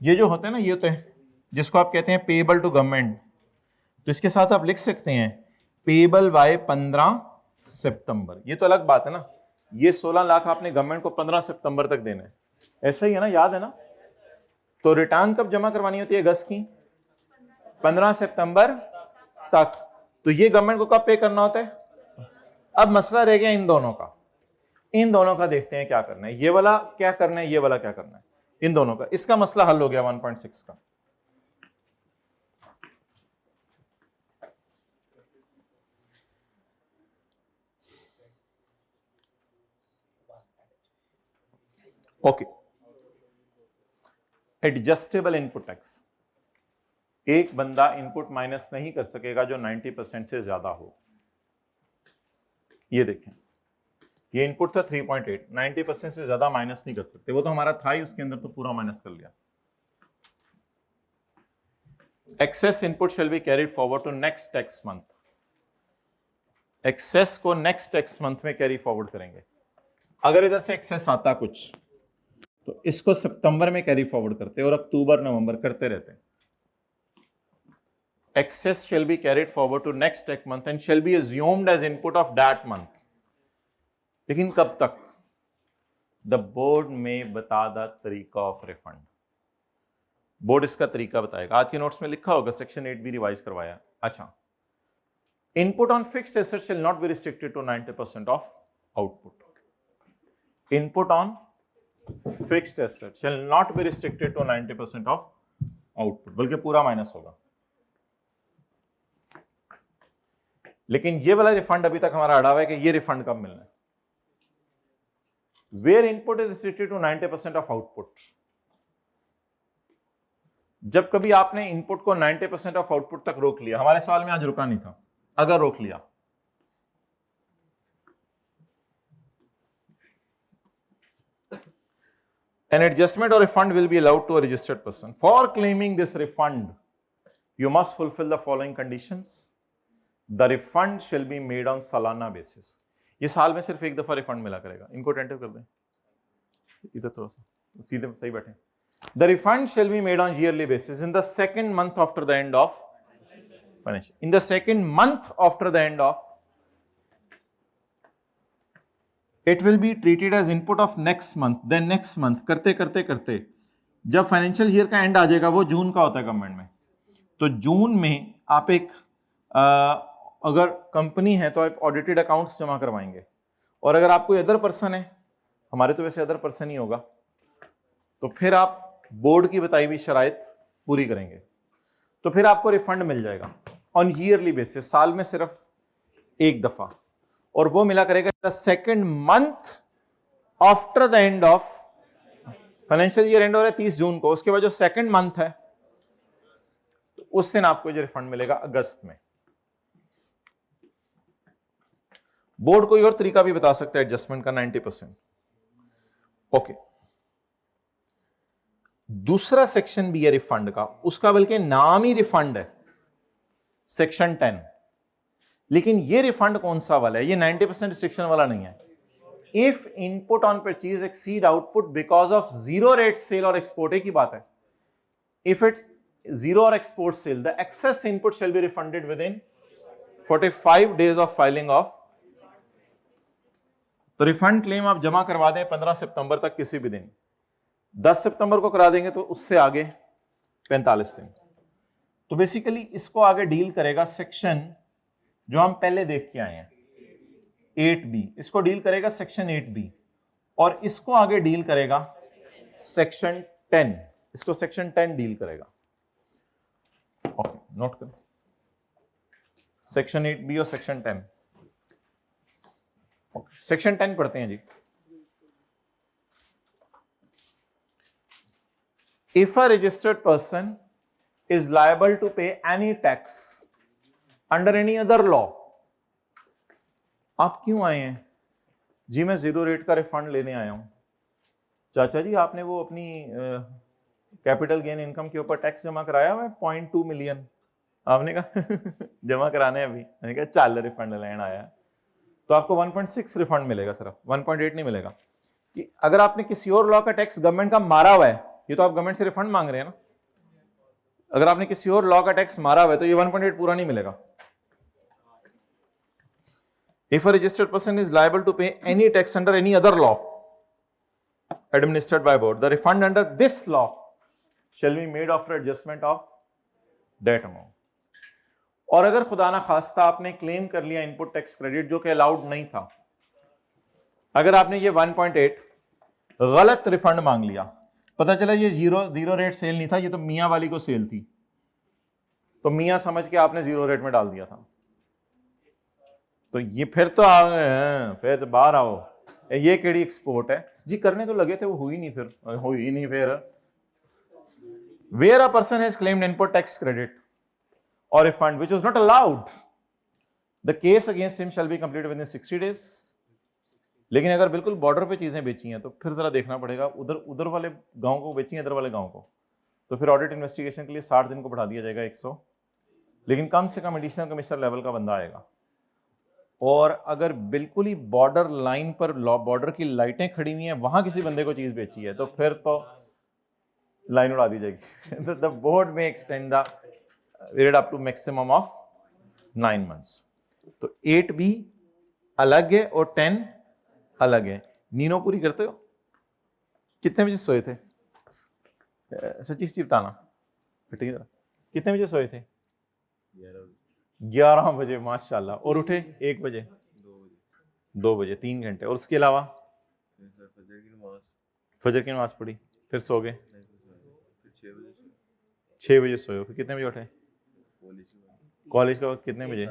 ये जो होता है ना, ये होता है जिसको आप कहते हैं पेएबल टू गवर्नमेंट, तो इसके साथ आप लिख सकते हैं पेएबल बाय 15 सितंबर। ये तो अलग बात है ना, ये 16 लाख आपने गवर्नमेंट को 15 सितंबर तक देना है, ऐसा ही है ना, याद है ना। तो रिटर्न कब जमा करवानी होती है, अगस्त की 15 सितंबर तक, तो ये गवर्नमेंट को कब पे करना होता है। अब मसला रह गया इन दोनों का, इन दोनों का देखते हैं क्या करना है, ये वाला क्या करना है, ये वाला क्या करना है, इन दोनों का। इसका मसला हल हो गया 1.6 का। ओके, एडजस्टेबल इनपुट टैक्स, एक बंदा इनपुट माइनस नहीं कर सकेगा जो 90% से ज्यादा हो। ये देखें, ये इनपुट था 3.8, 90% से ज्यादा माइनस नहीं कर सकते, वो तो हमारा था ही, उसके अंदर तो पूरा माइनस कर लिया। Excess input shall be carried forward to next tax month, excess को नेक्स्ट टैक्स मंथ में कैरी फॉरवर्ड करेंगे। अगर इधर से एक्सेस आता कुछ तो इसको सितंबर में कैरी फॉरवर्ड करते और अक्टूबर नवंबर करते रहते। Excess shall be carried forward to next tax month and shall be assumed as input of that month. लेकिन कब तक, द बोर्ड में बता द तरीका ऑफ रिफंड, बोर्ड इसका तरीका बताएगा। आज के नोट्स में लिखा होगा, सेक्शन 8B रिवाइज करवाया। अच्छा, input on fixed asset shall not be restricted to 90% of output. Input on fixed asset shall not be restricted to 90% of output, बल्कि पूरा माइनस होगा। लेकिन ये वाला रिफंड अभी तक हमारा अड़ा हुआ है कि ये रिफंड कब मिलना है। Where input is restricted to 90% of output, जब कभी आपने इनपुट को 90% ऑफ आउटपुट तक रोक लिया, हमारे सवाल में आज रुका नहीं था, अगर रोक लिया an adjustment or refund will be allowed to a registered person. For claiming this refund, you must fulfill the following conditions. The refund shall be made on सालाना basis. ये साल में सिर्फ एक दफा रिफंड मिला करेगा। इनको अटेंटिव कर दें, इधर थोड़ा सा सीधे सही बैठे। The refund shall be made on yearly basis in the second month after the end of financial. In the second month after the end of, it will be treated as input of next month, then next month, करते करते करते जब financial year का and आ जाएगा, वो जून का होता है गवर्नमेंट में, तो जून में आप एक अगर कंपनी है तो आप ऑडिटेड अकाउंट्स जमा करवाएंगे, और अगर आप कोई अदर पर्सन है, हमारे तो वैसे अदर पर्सन ही होगा, तो फिर आप बोर्ड की बताई हुई शराइत पूरी करेंगे, तो फिर आपको रिफंड मिल जाएगा ऑन ईयरली बेसिस, साल में सिर्फ एक दफा, और वो मिला करेगा the second month after the end of financial year. And हो रहा है 30 जून को, उसके बाद जो सेकेंड मंथ है तो उस दिन आपको जो रिफंड मिलेगा अगस्त में। बोर्ड कोई और तरीका भी बता सकता है एडजस्टमेंट का 90%। ओके, दूसरा सेक्शन भी है रिफंड का, उसका बल्कि नाम ही रिफंड है, सेक्शन 10। लेकिन ये रिफंड कौन सा वाला है? ये 90% रिस्ट्रिक्शन वाला नहीं है। If input on purchase exceed output because of zero rate sale और एक्सपोर्ट, एक ही बात है, इफ इट्स जीरो और export sale the excess input shall be refunded within 45 days of filing of. तो रिफंड क्लेम आप जमा करवा दें 15 सितंबर तक किसी भी दिन, 10 सितंबर को करा देंगे तो उससे आगे 45 दिन। तो बेसिकली इसको आगे डील करेगा सेक्शन जो हम पहले देख के आए हैं 8B, इसको डील करेगा सेक्शन 8B, और इसको आगे डील करेगा सेक्शन 10, इसको सेक्शन 10 डील करेगा। ओके, नोट करो सेक्शन 8B और सेक्शन 10। सेक्शन 10 पढ़ते हैं जी। If a registered person is liable to pay any tax under any other law, आप क्यों आए हैं जी? मैं जीरो रेट का रिफंड लेने आया हूं। चाचा जी आपने वो अपनी कैपिटल गेन इनकम के ऊपर टैक्स जमा कराया हुआ है 0.2 मिलियन, आपने कहा जमा कराने अभी, मैंने कहा चल रिफंड लेना आया, तो आपको 1.6 रिफंड मिलेगा, सिर्फ 1.8 नहीं मिलेगा। कि अगर आपने किसी और लॉ का टैक्स गवर्नमेंट का मारा हुआ है, ये तो आप गवर्नमेंट से रिफंड मांग रहे हैं ना, अगर आपने किसी और लॉ का टैक्स मारा हुआ है तो ये 1.8 पूरा नहीं मिलेगा। If a registered person is liable to pay any tax under any other law administered by board, the refund under this law shall be made after adjustment of that amount. और अगर खुदा ना खास्ता आपने क्लेम कर लिया input tax credit जो कि अलाउड नहीं था, अगर आपने ये 1.8 गलत रिफंड मांग लिया, पता चला ये जीरो रेट सेल नहीं था, ये तो मियां वाली को सेल थी, तो मियां समझ के आपने जीरो रेट में डाल दिया था, तो ये फिर तो फिर तो बाहर आओ, ये केड़ी एक्सपोर्ट है जी? करने तो लगे थे, वो हुई नहीं, फिर where a person has claimed input tax credit or refund which was not allowed, the case against him shall be completed within 60 days. लेकिन अगर बिल्कुल बॉर्डर पे चीजें बेची हैं तो फिर जरा देखना पड़ेगा, उधर वाले गांव को बेची हैं, इधर वाले गांव को, तो फिर ऑडिट इन्वेस्टिगेशन के लिए 60 दिन को बढ़ा दिया जाएगा 100, लेकिन कम से कम एडिशनल कमिश्नर लेवल का बंदा आएगा। और अगर बिल्कुल ही बॉर्डर लाइन पर बॉर्डर की लाइटें खड़ी हुई हैं, वहां किसी बंदे को चीज बेची है, तो फिर तो लाइन उड़ा दी जाएगी। The board may extend the period up to maximum of 9 months. तो 8B अलग है और 10 अलग है। नीनो पूरी करते हो? कितने बजे सोए थे? सच्ची सी बताना, कितने बजे सोए थे? 11 बजे, माशाल्लाह। और उठे 1 बजे? 2 बजे, 3 घंटे। और उसके अलावा फजर की नमाज पढ़ी, फिर सो गए, 6 बजे सोए, फिर कितने बजे उठे? कॉलेज का वक्त कितने बजे?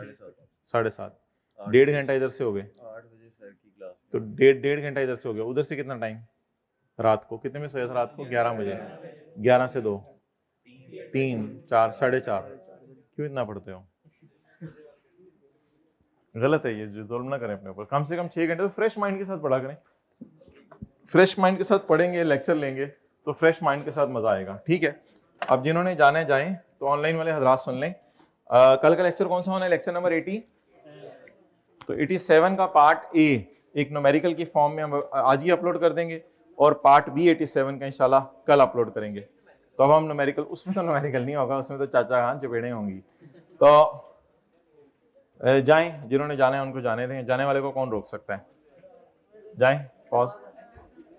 7:30। 1.5 घंटा इधर से हो गए, 8 बजे सर की क्लास, तो 1.5 घंटा इधर से हो गया। उधर से कितना टाइम? रात को कितने में सोया था? रात को 11 बजे। 11 से 2, 3, 4, 4:30। क्यों इतना पढ़ते हो? गलत है ये, जो जुल्म ना करें अपने ऊपर। कम से कम 6 घंटे तो फ्रेश माइंड के साथ पढ़ा करें। फ्रेश माइंड के साथ पढ़ेंगे, लेक्चर लेंगे तो फ्रेश माइंड के साथ मजा आएगा। ठीक है, अब जिन्होंने जाने जाएं, तो ऑनलाइन वाले हजरात सुन लें। कल का लेक्चर कौन सा होना है? Lecture number 80। तो 87 का पार्ट ए एक न्यूमेरिकल की फॉर्म में हम आज ही अपलोड कर देंगे, और पार्ट बी 87 का इंशाल्लाह कल अपलोड करेंगे। तो अब हम न्यूमेरिकल, उसमें तो न्यूमेरिकल नहीं होगा, उसमें तो चाचा खान चपेड़े होंगी। तो जाएं, जिन्होंने जाना है उनको जाने दें, जाने वाले को कौन रोक सकता है। जाएं, पॉज।